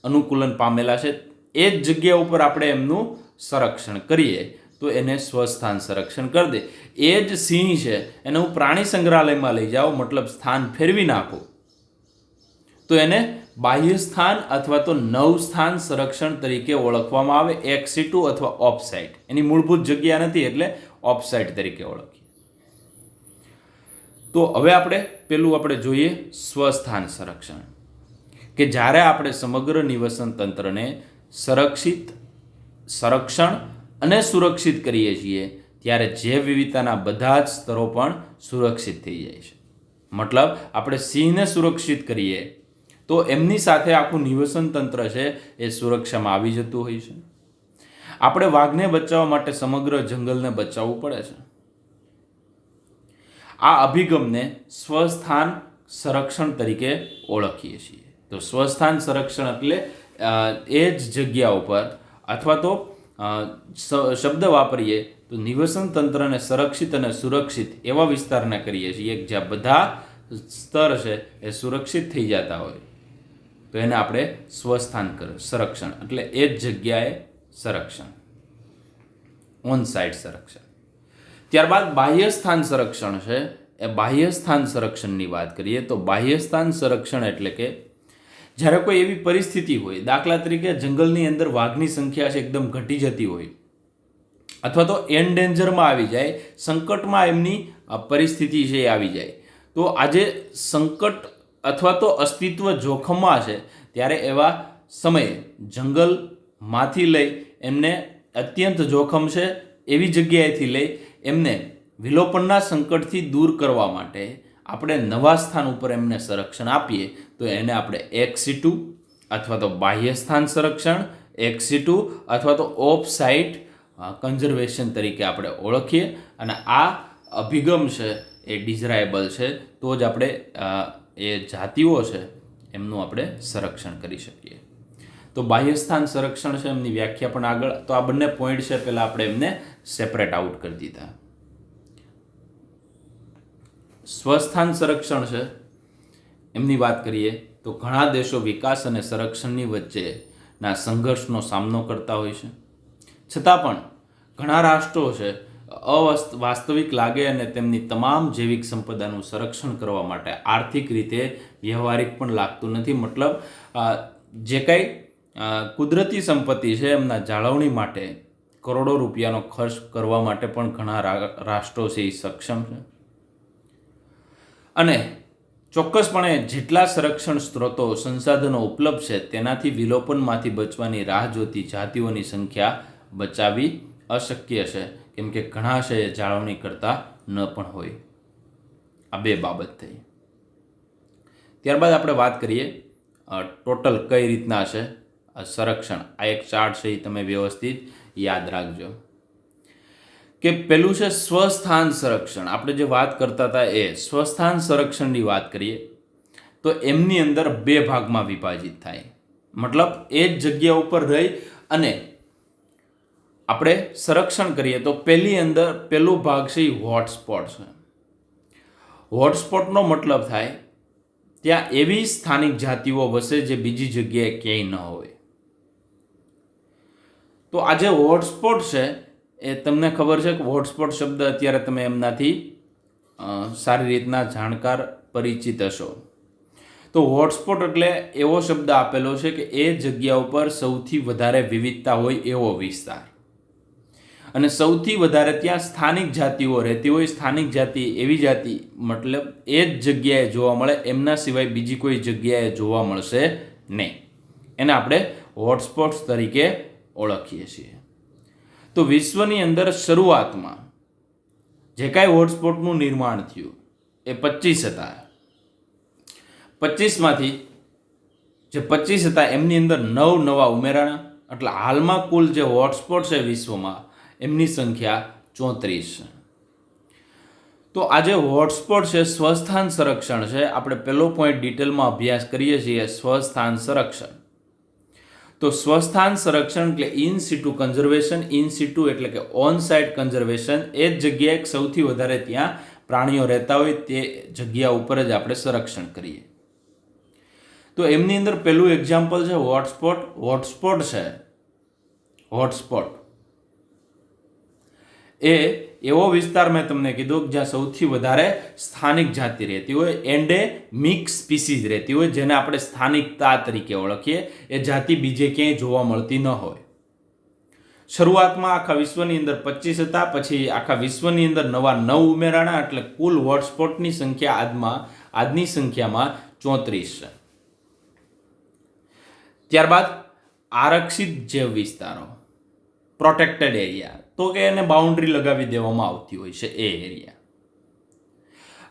અનુકૂલન પામેલા છે, એ જ જગ્યા ઉપર આપણે એમનું સંરક્ષણ કરીએ તો એને સ્વસ્થાન સંરક્ષણ કરી દે. એ જ સિંહ છે એને હું પ્રાણી સંગ્રહાલયમાં લઈ જાઉં, મતલબ સ્થાન ફેરવી નાખું, તો એને બાહ્ય સ્થાન અથવા તો નવ સ્થાન સંરક્ષણ તરીકે ઓળખવામાં આવે. એક્સ સિટુ અથવા ઓફ સાઇટ, એની મૂળભૂત જગ્યા નથી એટલે ઓફ સાઇટ તરીકે ઓળખીએ. તો હવે આપણે જોઈએ સ્વસ્થાન સંરક્ષણ, કે જ્યારે આપણે સમગ્ર નિવસન તંત્રને સંરક્ષણ અને સુરક્ષિત કરીએ છીએ ત્યારે જૈવ વિવિધતાના બધા જ સ્તરો પણ સુરક્ષિત થઈ જાય છે. મતલબ આપણે સિંહને સુરક્ષિત કરીએ તો એમની સાથે આખું નિવસન તંત્ર છે એ સુરક્ષામાં આવી જતું હોય છે. આપણે વાઘને બચાવવા માટે સમગ્ર જંગલને બચાવવું પડે છે. આ અભિગમને સ્વસ્થાન સંરક્ષણ તરીકે ઓળખીએ છીએ. તો સ્વસ્થાન સંરક્ષણ એટલે એ જ જગ્યા ઉપર અથવા તો શબ્દ વાપરીએ તો નિવસન તંત્રને સંરક્ષિત અને સુરક્ષિત એવા વિસ્તારને કરીએ છીએ જ્યાં બધા સ્તર છે એ સુરક્ષિત થઈ જતા હોય, તો એને આપણે સ્વસ્થાન સંરક્ષણ એટલે એ જ જગ્યાએ સંરક્ષણ, ઓન સાઇટ સંરક્ષણ. ત્યારબાદ બાહ્ય સ્થાન સંરક્ષણ છે. એ બાહ્ય સ્થાન સંરક્ષણની વાત કરીએ તો બાહ્ય સ્થાન સંરક્ષણ એટલે કે જ્યારે કોઈ એવી પરિસ્થિતિ હોય, દાખલા તરીકે જંગલની અંદર વાઘની સંખ્યા છે એકદમ ઘટી જતી હોય અથવા તો એન્ડેન્જરમાં આવી જાય, સંકટમાં એમની પરિસ્થિતિ છે એ આવી જાય, તો આજે સંકટ અથવા તો અસ્તિત્વ જોખમમાં છે, ત્યારે એવા સમયે જંગલમાંથી લઈ એમને અત્યંત જોખમ છે એવી જગ્યાએથી લઈ એમને વિલોપનના સંકટથી દૂર કરવા માટે આપણે નવા સ્થાન ઉપર એમને સંરક્ષણ આપીએ તો એને આપણે એક્સ સિટુ અથવા તો બાહ્ય સ્થાન સંરક્ષણ, એક્સ સિટુ અથવા તો ઓફ સાઇટ કન્ઝર્વેશન તરીકે આપણે ઓળખીએ. અને આ અભિગમ છે એ ડિઝરાયેબલ છે, તો જ આપણે એ જાતિઓ છે એમનું આપણે સંરક્ષણ કરી શકીએ. તો બાહ્ય સ્થાન સંરક્ષણ છે એમની વ્યાખ્યા પણ આગળ, તો આ બંને પોઈન્ટ છે પહેલાં આપણે એમને સેપરેટ આઉટ કરી દીધા. સ્વસ્થાન સંરક્ષણ છે એમની વાત કરીએ તો ઘણા દેશો વિકાસ અને સંરક્ષણની વચ્ચેના સંઘર્ષનો સામનો કરતા હોય છે, છતાં પણ ઘણા રાષ્ટ્રો છે વાસ્તવિક લાગે અને તેમની તમામ જૈવિક સંપદાનું સંરક્ષણ કરવા માટે આર્થિક રીતે વ્યવહારિક પણ લાગતું નથી. મતલબ જે કંઈ કુદરતી સંપત્તિ છે એમના જાળવણી માટે કરોડો રૂપિયાનો ખર્ચ કરવા માટે પણ ઘણા રાષ્ટ્રો છે એ સક્ષમ છે. અને ચોક્કસપણે જેટલા સંરક્ષણ સ્ત્રોતો સંસાધનો ઉપલબ્ધ છે તેનાથી વિલોપનમાંથી બચવાની રાહ જોતી જાતિઓની સંખ્યા બચાવવી અશક્ય છે, કેમ કે ઘણા છે એ જાળવણી કરતા ન પણ હોય. આ બે બાબત થઈ. ત્યારબાદ આપણે વાત કરીએ ટોટલ કઈ રીતના છે સંરક્ષણ. આ એક ચાર્ટ છે એ તમે વ્યવસ્થિત યાદ રાખજો કે પેલું છે સ્વસ્થાન સંરક્ષણ. આપણે જે વાત કરતા હતા એ સ્વસ્થાન સંરક્ષણની વાત કરીએ તો એમની અંદર બે ભાગમાં વિભાજિત થાય. મતલબ એ જ જગ્યા ઉપર રહી અને આપણે સંરક્ષણ કરીએ તો પહેલું ભાગ છે એ હોટસ્પોટ છે. હોટસ્પોટનો મતલબ થાય ત્યાં એવી સ્થાનિક જાતિઓ વસે જે બીજી જગ્યાએ ક્યાંય ન હોય. તો આ જે હોટસ્પોટ છે એ તમને ખબર છે કે હોટસ્પોટ શબ્દ અત્યારે તમે એમનાથી સારી રીતના જાણકાર પરિચિત હશો. તો હોટસ્પોટ એટલે એવો શબ્દ આપેલો છે કે એ જગ્યા ઉપર સૌથી વધારે વિવિધતા હોય એવો વિસ્તાર, અને સૌથી વધારે ત્યાં સ્થાનિક જાતિઓ રહેતી હોય. સ્થાનિક જાતિ એવી જાતિ મતલબ એ જ જગ્યાએ જોવા મળે, એમના સિવાય બીજી કોઈ જગ્યાએ જોવા મળશે નહીં. એને આપણે હોટસ્પોટ્સ તરીકે ઓળખીએ છીએ. તો વિશ્વની અંદર શરૂઆતમાં જે કાંઈ હોટસ્પોટનું નિર્માણ થયું એ 25 હતા. 25માંથી જે 25 હતા એમની અંદર 9 નવા ઉમેરાણા. એટલે હાલમાં કુલ જે હોટસ્પોટ છે વિશ્વમાં એમની સંખ્યા 34 છે. તો આ જે હોટસ્પોટ છે સ્વસ્થાન સંરક્ષણ છે. આપણે પહેલો પોઈન્ટ ડિટેલમાં અભ્યાસ કરીએ છીએ, સ્વસ્થાન સંરક્ષણ. તો સ્વસ્થાન સંરક્ષણ એટલે ઇન સિટુ કન્ઝર્વેશન. ઇન સિટુ એટલે કે ઓન સાઇટ કન્ઝર્વેશન. એ જ જગ્યાએ સૌથી વધારે ત્યાં પ્રાણીઓ રહેતા હોય તે જગ્યા ઉપર જ આપણે સંરક્ષણ કરીએ. તો એમની અંદર પહેલું એક્ઝામ્પલ છે હોટસ્પોટ. હોટસ્પોટ છે, હોટસ્પોટ એ એવો વિસ્તાર મેં તમને કીધું કે જ્યાં સૌથી વધારે સ્થાનિક જાતિ રહેતી હોય, એન્ડેમિક સ્પીસીઝ રહેતી હોય, જેને આપણે સ્થાનિકતા તરીકે ઓળખીએ. એ જાતિ બીજે ક્યાંય જોવા મળતી ન હોય. શરૂઆતમાં આખા વિશ્વની અંદર 25 હતા, પછી આખા વિશ્વની અંદર નવા 9 ઉમેરાણા. એટલે કુલ હોટસ્પોટની સંખ્યા આજની સંખ્યામાં 34 છે. ત્યારબાદ આરક્ષિત જૈવ વિસ્તારો, પ્રોટેક્ટેડ એરિયા, તો કે એને બાઉન્ડ્રી લગાવી દેવામાં આવતી હોય છે એ એરિયા.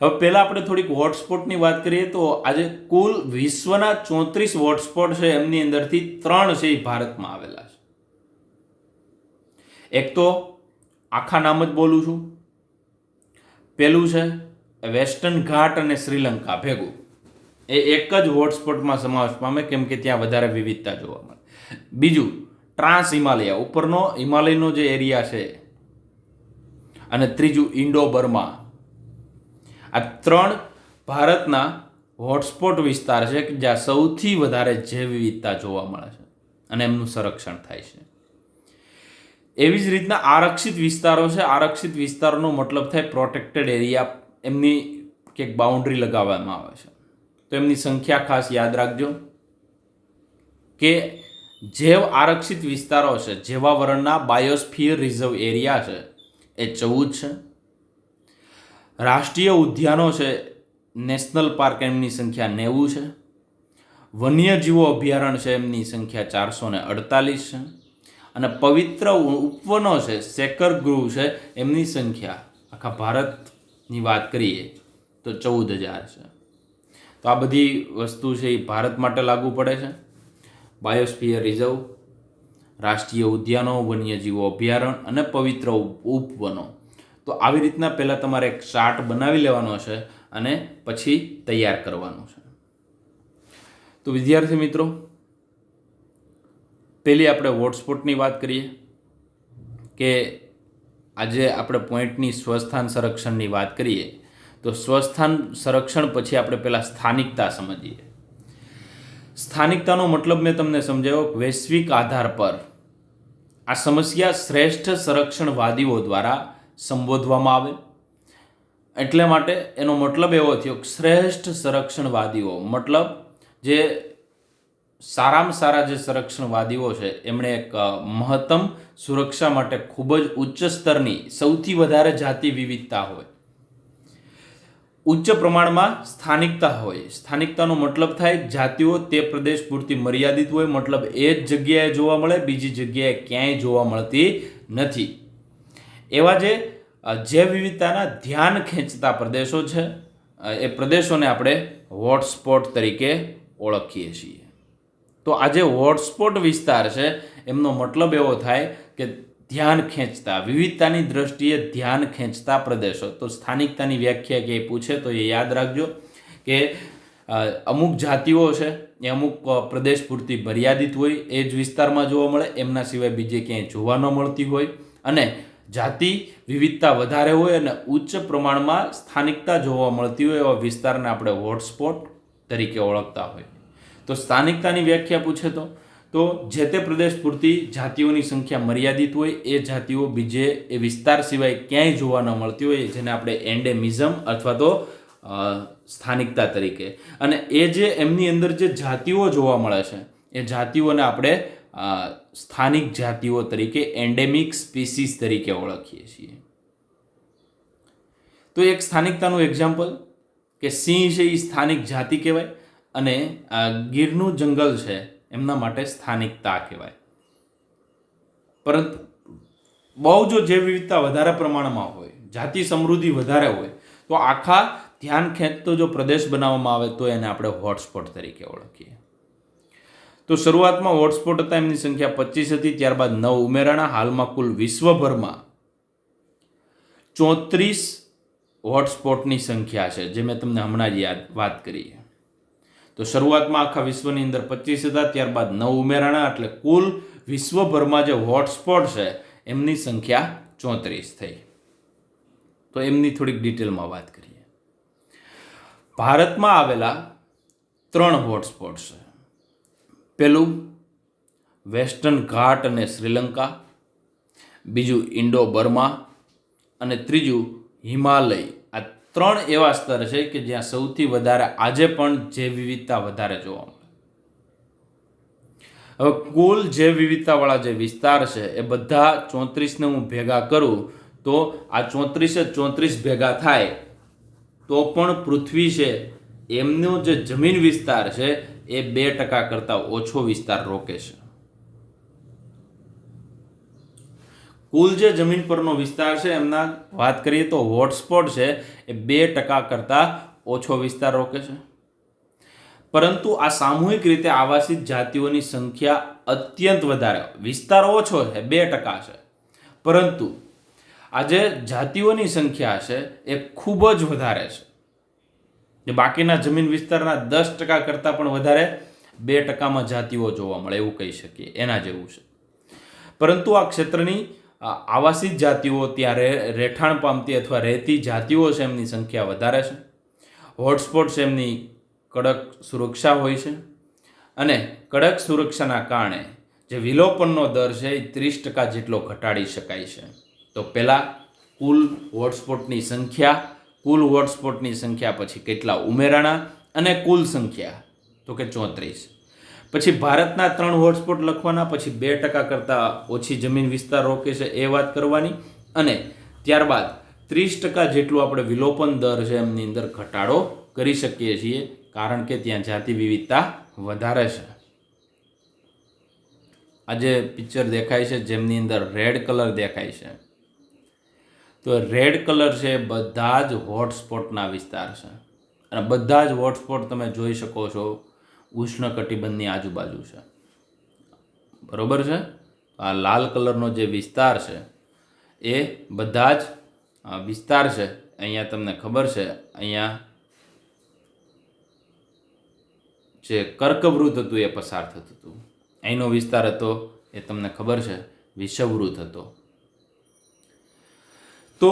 હવે પહેલા આપણે થોડીક હોટસ્પોટની વાત કરીએ. તો આજે કુલ વિશ્વના 34 હોટસ્પોટ છે, એમની અંદરથી 3 છે એ ભારતમાં આવેલા છે. એક તો આખા નામ જ બોલું છું, પેલું છે વેસ્ટર્ન ઘાટ અને શ્રીલંકા ભેગું. એ એક જ હોટસ્પોટમાં સમાવેશ પામે, કેમ કે ત્યાં વધારે વિવિધતા જોવા મળે. બીજું ટ્રાન્સ હિમાલયા, ઉપરનો હિમાલયનો જે એરિયા છે, અને ત્રીજું ઇન્ડો બર્મા. આ 3 ભારતના હોટસ્પોટ વિસ્તાર છે કે જ્યાં સૌથી વધારે જૈવ વિવિધતા જોવા મળે છે અને એમનું સંરક્ષણ થાય છે. એવી જ રીતના આરક્ષિત વિસ્તારો છે. આરક્ષિત વિસ્તારોનો મતલબ થાય પ્રોટેક્ટેડ એરિયા, એમની કંઈક બાઉન્ડ્રી લગાવવામાં આવે છે. તો એમની સંખ્યા ખાસ યાદ રાખજો કે જૈવ આરક્ષિત વિસ્તારો છે, જૈવાવરણના બાયોસ્ફિયર રિઝર્વ એરિયા છે, એ 14 છે. રાષ્ટ્રીય ઉદ્યાનો છે, નેશનલ પાર્ક, એમની સંખ્યા 90 છે. વન્યજીવો અભયારણ્ય છે, એમની સંખ્યા 448 છે. અને પવિત્ર ઉપવનો છે, શેકર ગૃહ છે, એમની સંખ્યા આખા ભારતની વાત કરીએ તો 14,000 છે. તો આ બધી વસ્તુ છે એ ભારત માટે લાગુ પડે છે. બાયોસ્ફિયર રિઝર્વ, રાષ્ટ્રીય ઉદ્યાનો, વન્યજીવો અભયારણ્ય અને પવિત્ર ઉપવનો. તો આવી રીતના પહેલાં તમારે એક ચાર્ટ બનાવી લેવાનો છે અને પછી તૈયાર કરવાનું છે. તો વિદ્યાર્થી મિત્રો, પહેલી આપણે હોટસ્પોટની વાત કરીએ કે આજે આપણે પોઈન્ટની સ્વસ્થાન સંરક્ષણની વાત કરીએ. તો સ્વસ્થાન સંરક્ષણ પછી આપણે પહેલાં સ્થાનિકતા સમજીએ. સ્થાનિકતાનો મતલબ મેં તમને સમજાવ્યો. વૈશ્વિક આધાર પર આ સમસ્યા શ્રેષ્ઠ સંરક્ષણવાદીઓ દ્વારા સંબોધવામાં આવે. એટલે માટે એનો મતલબ એવો થયો કે શ્રેષ્ઠ સંરક્ષણવાદીઓ મતલબ જે સારામાં સારા જે સંરક્ષણવાદીઓ છે એમણે એક મહત્તમ સુરક્ષા માટે ખૂબ જ ઉચ્ચ સ્તરની સૌથી વધારે જાતિ વિવિધતા હોય, ઉચ્ચ પ્રમાણમાં સ્થાનિકતા હોય. સ્થાનિકતાનો મતલબ થાય જાતિઓ તે પ્રદેશ પૂરતી મર્યાદિત હોય, મતલબ એ જ જગ્યાએ જોવા મળે, બીજી જગ્યાએ ક્યાંય જોવા મળતી નથી. એવા જે જૈવ વિવિધતાના ધ્યાન ખેંચતા પ્રદેશો છે એ પ્રદેશોને આપણે હોટસ્પોટ તરીકે ઓળખીએ છીએ. તો આ જે હોટસ્પોટ વિસ્તાર છે એમનો મતલબ એવો થાય કે ધ્યાન ખેંચતા, વિવિધતાની દ્રષ્ટિએ ધ્યાન ખેંચતા પ્રદેશો. તો સ્થાનિકતાની વ્યાખ્યા કે પૂછે તો એ યાદ રાખજો કે અમુક જાતિઓ છે એ અમુક પ્રદેશ પૂરતી મર્યાદિત હોય, એ જ વિસ્તારમાં જોવા મળે, એમના સિવાય બીજે ક્યાંય જોવા ન મળતી હોય. અને જાતિ વિવિધતા વધારે હોય અને ઉચ્ચ પ્રમાણમાં સ્થાનિકતા જોવા મળતી હોય એવા વિસ્તારને આપણે હોટસ્પોટ તરીકે ઓળખતા હોય. તો સ્થાનિકતાની વ્યાખ્યા પૂછે તો જે તે પ્રદેશ પૂરતી જાતિઓની સંખ્યા મર્યાદિત હોય, એ જાતિઓ બીજે એ વિસ્તાર સિવાય ક્યાંય જોવા ન મળતી હોય, જેને આપણે એન્ડેમિઝમ અથવા તો સ્થાનિકતા તરીકે. અને એ જે એમની અંદર જે જાતિઓ જોવા મળે છે એ જાતિઓને આપણે સ્થાનિક જાતિઓ તરીકે એન્ડેમિક સ્પીસીસ તરીકે ઓળખીએ છીએ. તો એક સ્થાનિકતાનું એક્ઝામ્પલ કે સિંહ છે એ સ્થાનિક જાતિ કહેવાય અને ગીરનું જંગલ છે એમના માટે સ્થાનિકતા કહેવાય. પરંતુ બહુ જો જૈવ વિવિધતા વધારે પ્રમાણમાં હોય, જાતિ સમૃદ્ધિ વધારે હોય, તો આખા ધ્યાન ખેંચતો જો પ્રદેશ બનાવવામાં આવે તો એને આપણે હોટસ્પોટ તરીકે ઓળખીએ. તો શરૂઆતમાં હોટસ્પોટ હતા, એમની સંખ્યા 25 હતી, ત્યારબાદ 9 ઉમેરાણા. હાલમાં કુલ વિશ્વભરમાં 34 હોટસ્પોટની સંખ્યા છે, જે મેં તમને હમણાં જ વાત કરી. તો શરૂઆતમાં આખા વિશ્વની અંદર 25 હતા, ત્યારબાદ 9 ઉમેરાણા, એટલે કુલ વિશ્વભરમાં જે હોટસ્પોટ છે એમની સંખ્યા 34 થઈ. તો એમની થોડીક ડિટેલમાં વાત કરીએ. ભારતમાં આવેલા 3 હોટસ્પોટ છે. પહેલું વેસ્ટર્ન ઘાટ અને શ્રીલંકા, બીજું ઇન્ડો બર્મા અને ત્રીજું હિમાલય. આ 3 એવા સ્તર છે કે જ્યાં સૌથી વધારે આજે પણ જૈવ વિવિધતા વધારે જોવા મળે. હવે કુલ જૈવ વિવિધતાવાળા જે વિસ્તાર છે એ બધા 34ને હું ભેગા કરું તો આ 34 ભેગા થાય તો પણ પૃથ્વી છે એમનો જે જમીન વિસ્તાર છે એ 2% કરતાં ઓછો વિસ્તાર રોકે છે. કુલ જે જમીન પરનો વિસ્તાર છે એમના વાત કરીએ તો હોટસ્પોટ છે એ 2% કરતાં ઓછો વિસ્તાર રોકે છે. પરંતુ આ સામૂહિક રીતે આવાસિત જાતિઓની સંખ્યા અત્યંત વધારે, વિસ્તાર ઓછો છે 2% છે, પરંતુ આ જે જાતિઓની સંખ્યા છે એ ખૂબ જ વધારે છે. જે બાકીના જમીન વિસ્તારના 10% કરતાં પણ વધારે 2%માં જાતિઓ જોવા મળે એવું કહી શકીએ, એના જેવું છે. પરંતુ આ ક્ષેત્રની આવાસિત જાતિઓ ત્યાં રહેઠાણ પામતી અથવા રહેતી જાતિઓ છે એમની સંખ્યા વધારે છે. હોટસ્પોટ છે એમની કડક સુરક્ષા હોય છે અને કડક સુરક્ષાના કારણે જે વિલોપનનો દર છે એ 30% જેટલો ઘટાડી શકાય છે. તો પહેલાં કુલ હોટસ્પોટની સંખ્યા, પછી કેટલા ઉમેરાણા અને કુલ સંખ્યા તો કે 34. પછી ભારતના 3 હોટસ્પોટ લખવાના, પછી 2% કરતાં ઓછી જમીન વિસ્તાર રોકે છે એ વાત કરવાની, અને ત્યારબાદ 30% જેટલું આપણે વિલોપન દર છે એમની અંદર ઘટાડો કરી શકીએ છીએ, કારણ કે ત્યાં જાતિ વિવિધતા વધારે છે. આ જે પિક્ચર દેખાય છે જેમની અંદર રેડ કલર દેખાય છે, તો રેડ કલર છે બધા જ હોટસ્પોટના વિસ્તાર છે. અને બધા જ હોટસ્પોટ તમે જોઈ શકો છો ઉષ્ણકટિબંધની આજુબાજુ છે, બરોબર છે. આ લાલ કલરનો જે વિસ્તાર છે એ બધા જ વિસ્તાર છે. અહીંયા તમને ખબર છે, અહીંયા જે કર્કવૃત હતું એ પસાર થતું હતું. અહીંનો વિસ્તાર હતો એ તમને ખબર છે વિષુવવૃત્ત હતો. તો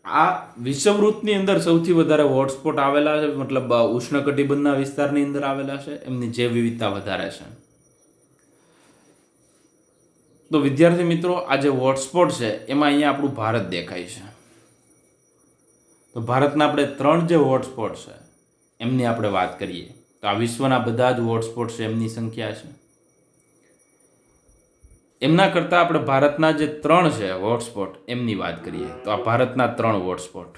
આ વિષુવવૃત્તની અંદર સૌથી વધારે હોટસ્પોટ આવેલા છે, મતલબ ઉષ્ણકટિબંધના વિસ્તારની અંદર આવેલા છે, એમની જૈવ વિવિધતા વધારે છે. તો વિદ્યાર્થી મિત્રો, આ જે હોટસ્પોટ છે એમાં અહીંયા આપણું ભારત દેખાય છે. તો ભારતના આપણે 3 જે હોટસ્પોટ છે એમની આપણે વાત કરીએ તો આ વિશ્વના બધા જ હોટસ્પોટ છે એમની સંખ્યા છે. એમના કરતાં આપણે ભારતના જે 3 છે હોટસ્પોટ એમની વાત કરીએ તો આ ભારતના 3 હોટસ્પોટ.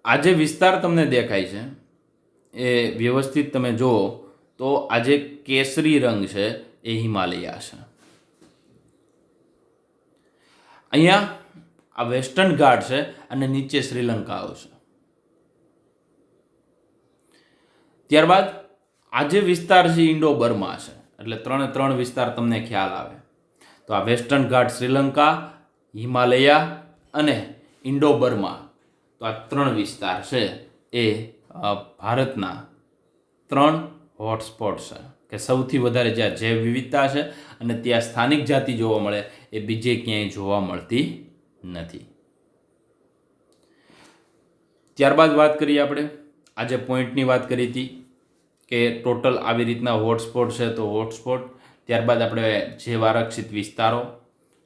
આ જે વિસ્તાર તમને દેખાય છે એ વ્યવસ્થિત તમે જુઓ તો આ જે કેસરી રંગ છે એ હિમાલય છે. અહીંયા આ વેસ્ટર્ન ઘાટ છે અને નીચે શ્રીલંકા આવશે. ત્યારબાદ આ જે વિસ્તાર છે ઇન્ડો બર્મા છે, એટલે 3 વિસ્તાર તમને ખ્યાલ આવે. તો આ વેસ્ટર્ન ઘાટ શ્રીલંકા, હિમાલય અને ઇન્ડો બર્મા, તો આ 3 વિસ્તાર છે એ ભારતના 3 હોટસ્પોટ છે કે સૌથી વધારે જ્યાં જૈવ વિવિધતા છે અને ત્યાં સ્થાનિક જાતિ જોવા મળે એ બીજે ક્યાંય જોવા મળતી નથી. ત્યારબાદ વાત કરીએ આપણે આજે પોઈન્ટની વાત કરી હતી કે ટોટલ આવી રીતના હોટસ્પોટ છે. તો હોટસ્પોટ, ત્યારબાદ આપણે જૈવ આરક્ષિત વિસ્તારો,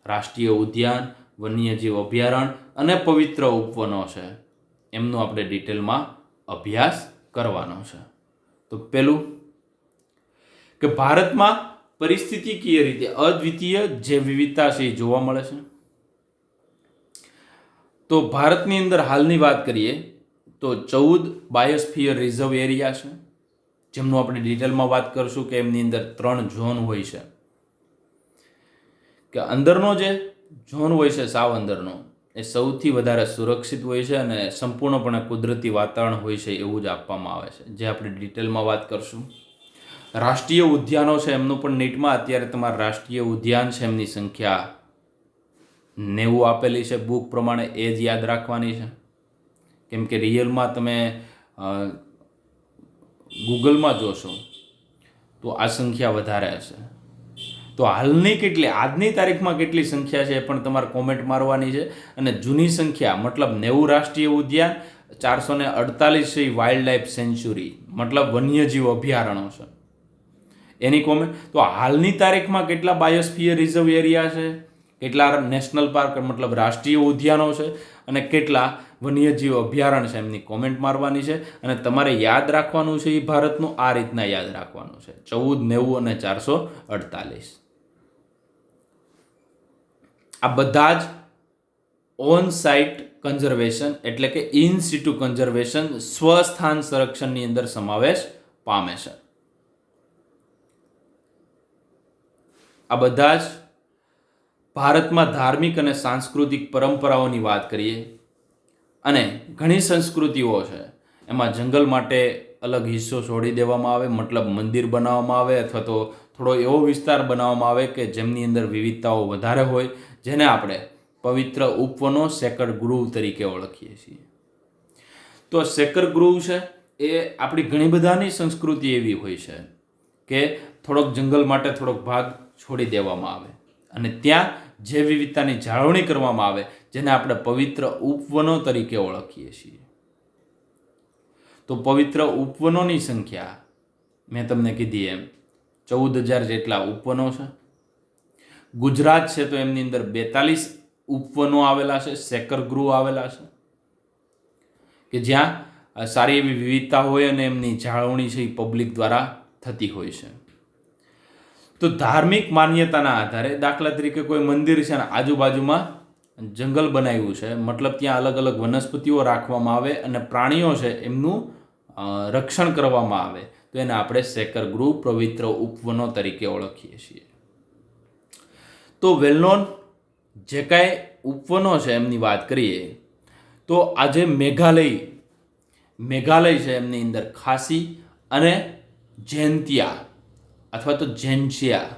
રાષ્ટ્રીય ઉદ્યાન, વન્યજીવ અભયારણ્ય અને પવિત્ર ઉપવનો છે એમનો આપણે ડિટેલમાં અભ્યાસ કરવાનો છે. તો પહેલું કે ભારતમાં પરિસ્થિતિકીય રીતે અદ્વિતીય જૈવ વિવિધતા છે એ જોવા મળે છે. તો ભારતની અંદર હાલની વાત કરીએ તો 14 બાયોસ્ફિયર રિઝર્વ એરિયા છે, જેમનું આપણે ડિટેલમાં વાત કરશું કે એમની અંદર 3 ઝોન હોય છે. કે અંદરનો જે ઝોન હોય છે, સાવ અંદરનો, એ સૌથી વધારે સુરક્ષિત હોય છે અને સંપૂર્ણપણે કુદરતી વાતાવરણ હોય છે એવું જ આપવામાં આવે છે, જે આપણે ડિટેલમાં વાત કરશું. રાષ્ટ્રીય ઉદ્યાનો છે એમનું પણ નીટમાં અત્યારે તમારા રાષ્ટ્રીય ઉદ્યાન છે એમની સંખ્યા 90 આપેલી છે બુક પ્રમાણે, એ જ યાદ રાખવાની છે. કેમ કે રિયલમાં તમે ગૂગલમાં જોશો તો આ સંખ્યા વધારે હશે. તો હાલની કેટલી, આજની તારીખમાં કેટલી સંખ્યા છે એ પણ તમારે કોમેન્ટ મારવાની છે. અને જૂની સંખ્યા મતલબ 90 રાષ્ટ્રીય ઉદ્યાન, 448 છે વાઇલ્ડ લાઈફ સેન્ચ્યુરી મતલબ વન્યજીવ અભયારણ્યો છે એની કોમેન્ટ. તો હાલની તારીખમાં કેટલા બાયોસ્ફિયર રિઝર્વ એરિયા છે, કેટલા નેશનલ પાર્ક મતલબ રાષ્ટ્રીય ઉદ્યાનો છે અને કેટલા વન્યજીવ અભયારણ્ય છે એમની કોમેન્ટ મારવાની છે. અને તમારે યાદ રાખવાનું છે એ ભારતનું આ રીતના યાદ રાખવાનું છે, 14, 90 અને 448. આ બધા જ ઓન સાઇટ કન્ઝર્વેશન એટલે કે ઇન સિટુ કન્ઝર્વેશન સ્વસ્થાન સંરક્ષણની અંદર સમાવેશ પામે છે. આ બધા જ ભારતમાં ધાર્મિક અને સાંસ્કૃતિક પરંપરાઓની વાત કરીએ અને ઘણી સંસ્કૃતિઓ છે એમાં જંગલ માટે અલગ હિસ્સો છોડી દેવામાં આવે, મતલબ મંદિર બનાવવામાં આવે અથવા તો થોડો એવો વિસ્તાર બનાવવામાં આવે કે જેમની અંદર વિવિધતાઓ વધારે હોય, જેને આપણે પવિત્ર ઉપવનો સેક્રેડ ગ્રુવ તરીકે ઓળખીએ છીએ. તો સેક્રેડ ગ્રુવ છે એ આપણી ઘણી બધાની સંસ્કૃતિ એવી હોય છે કે થોડોક જંગલ માટે થોડોક ભાગ છોડી દેવામાં આવે અને ત્યાં જે વિવિધતાની જાળવણી કરવામાં આવે જેને આપણે પવિત્ર ઉપવનો તરીકે ઓળખીએ છીએ. તો પવિત્ર ઉપવનોની સંખ્યા મેં તમને કીધી એમ 14,000 જેટલા ઉપવનો છે. ગુજરાત છે તો એમની અંદર 42 ઉપવનો આવેલા છે, સેક્રેડ ગ્રુવ આવેલા છે કે જ્યાં સારી એવી વિવિધતા હોય અને એમની જાળવણી છે એ પબ્લિક દ્વારા થતી હોય છે. તો ધાર્મિક માન્યતાના આધારે દાખલા તરીકે કોઈ મંદિર છે અને આજુબાજુમાં જંગલ બનાવ્યું છે, મતલબ ત્યાં અલગ અલગ વનસ્પતિઓ રાખવામાં આવે અને પ્રાણીઓ છે એમનું રક્ષણ કરવામાં આવે, તો એને આપણે સેક્રેડ ગ્રુવ પવિત્ર ઉપવનો તરીકે ઓળખીએ છીએ. તો વેલ નોન જે કાંઈ ઉપવનો છે એમની વાત કરીએ તો આજે મેઘાલય છે એમની અંદર ખાસી અને જૈંતિયા અથવા તો જેન્સિયા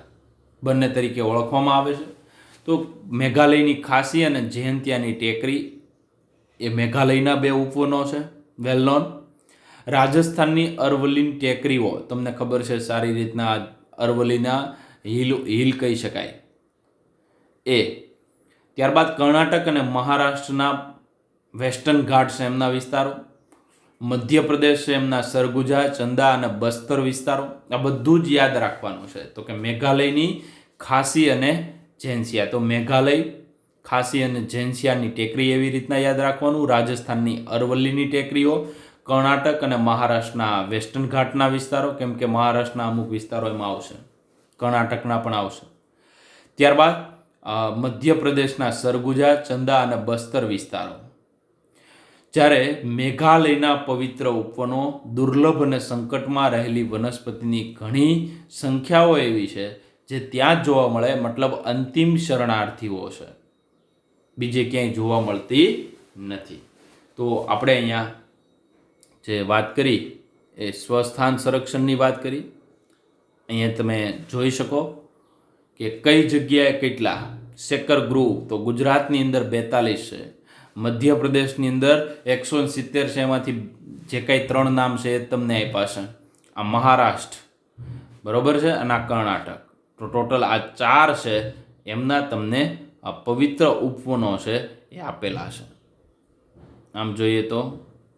બંને તરીકે ઓળખવામાં આવે છે. તો મેઘાલયની ખાસી અને જૈંતિયાની ટેકરી એ મેઘાલયના 2 ઉપવનો છે વેલ નોન. રાજસ્થાનની અરવલ્લીની ટેકરીઓ તમને ખબર છે સારી રીતના, અરવલ્લીના હિલ કહી શકાય એ. ત્યારબાદ કર્ણાટક અને મહારાષ્ટ્રના વેસ્ટર્ન ઘાટ છે એમના વિસ્તારો, મધ્યપ્રદેશ છે એમના સરગુજા, ચંદા અને બસ્તર વિસ્તારો. આ બધું જ યાદ રાખવાનું છે. તો કે મેઘાલયની ખાસી અને જૈંસિયા, તો મેઘાલય, ખાસી અને જૈંસિયાની ટેકરી એવી રીતના યાદ રાખવાનું. રાજસ્થાનની અરવલ્લીની ટેકરીઓ, કર્ણાટક અને મહારાષ્ટ્રના વેસ્ટર્ન ઘાટના વિસ્તારો, કેમ કે મહારાષ્ટ્રના અમુક વિસ્તારો એમાં આવશે, કર્ણાટકના પણ આવશે. ત્યારબાદ મધ્યપ્રદેશના સરગુજા, ચંદા અને બસ્તર વિસ્તારો. જ્યારે મેઘાલયના પવિત્ર ઉપવનો દુર્લભ અને સંકટમાં રહેલી વનસ્પતિની ઘણી સંખ્યાઓ એવી છે જે ત્યાં જ જોવા મળે, મતલબ અંતિમ શરણાર્થીઓ છે, બીજે ક્યાંય જોવા મળતી નથી. તો આપણે અહીંયા જે વાત કરી એ સ્વસ્થાન સંરક્ષણની વાત કરી. અહીંયા તમે જોઈ શકો કે કઈ જગ્યાએ કેટલા સેક્રેડ ગ્રુવ. તો ગુજરાતની અંદર 42 છે, મધ્યપ્રદેશની અંદર 170 છે, એમાંથી જે કાંઈ 3 નામ છે એ તમને આપ્યા છે. આ મહારાષ્ટ્ર બરોબર છે અને આ કર્ણાટક. તો ટોટલ આ 4 છે એમના તમને આ પવિત્ર ઉપવનો છે એ આપેલા છે. આમ જોઈએ તો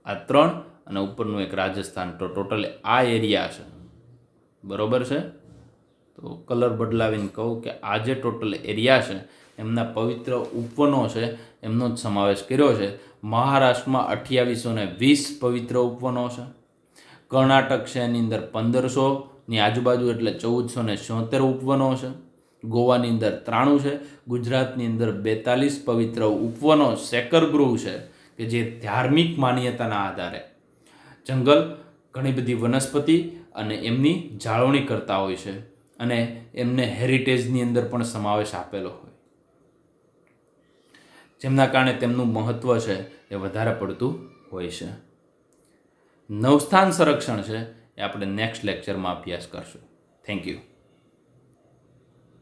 આ 3 અને ઉપરનું એક રાજસ્થાન, તો ટોટલ આ એરિયા છે બરોબર છે. તો તો કલર બદલાવીને કહું કે આ જે ટોટલ એરિયા છે એમના પવિત્ર ઉપવનો છે એમનો જ સમાવેશ કર્યો છે. મહારાષ્ટ્રમાં 2820 પવિત્ર ઉપવનો છે. કર્ણાટક છે એની અંદર 1500ની આજુબાજુ એટલે 1476 ઉપવનો છે. ગોવાની અંદર 93 છે. ગુજરાતની અંદર 42 પવિત્ર ઉપવનો શેકર ગૃહ છે કે જે ધાર્મિક માન્યતાના આધારે જંગલ, ઘણી બધી વનસ્પતિ અને એમની જાળવણી કરતા હોય છે અને એમને હેરિટેજની અંદર પણ સમાવેશ આપેલો હોય, જેમના કારણે તેમનું મહત્ત્વ છે એ વધારે પડતું હોય છે. નવસ્થાન સંરક્ષણ છે એ આપણે નેક્સ્ટ લેક્ચરમાં અભ્યાસ કરશું. Thank you.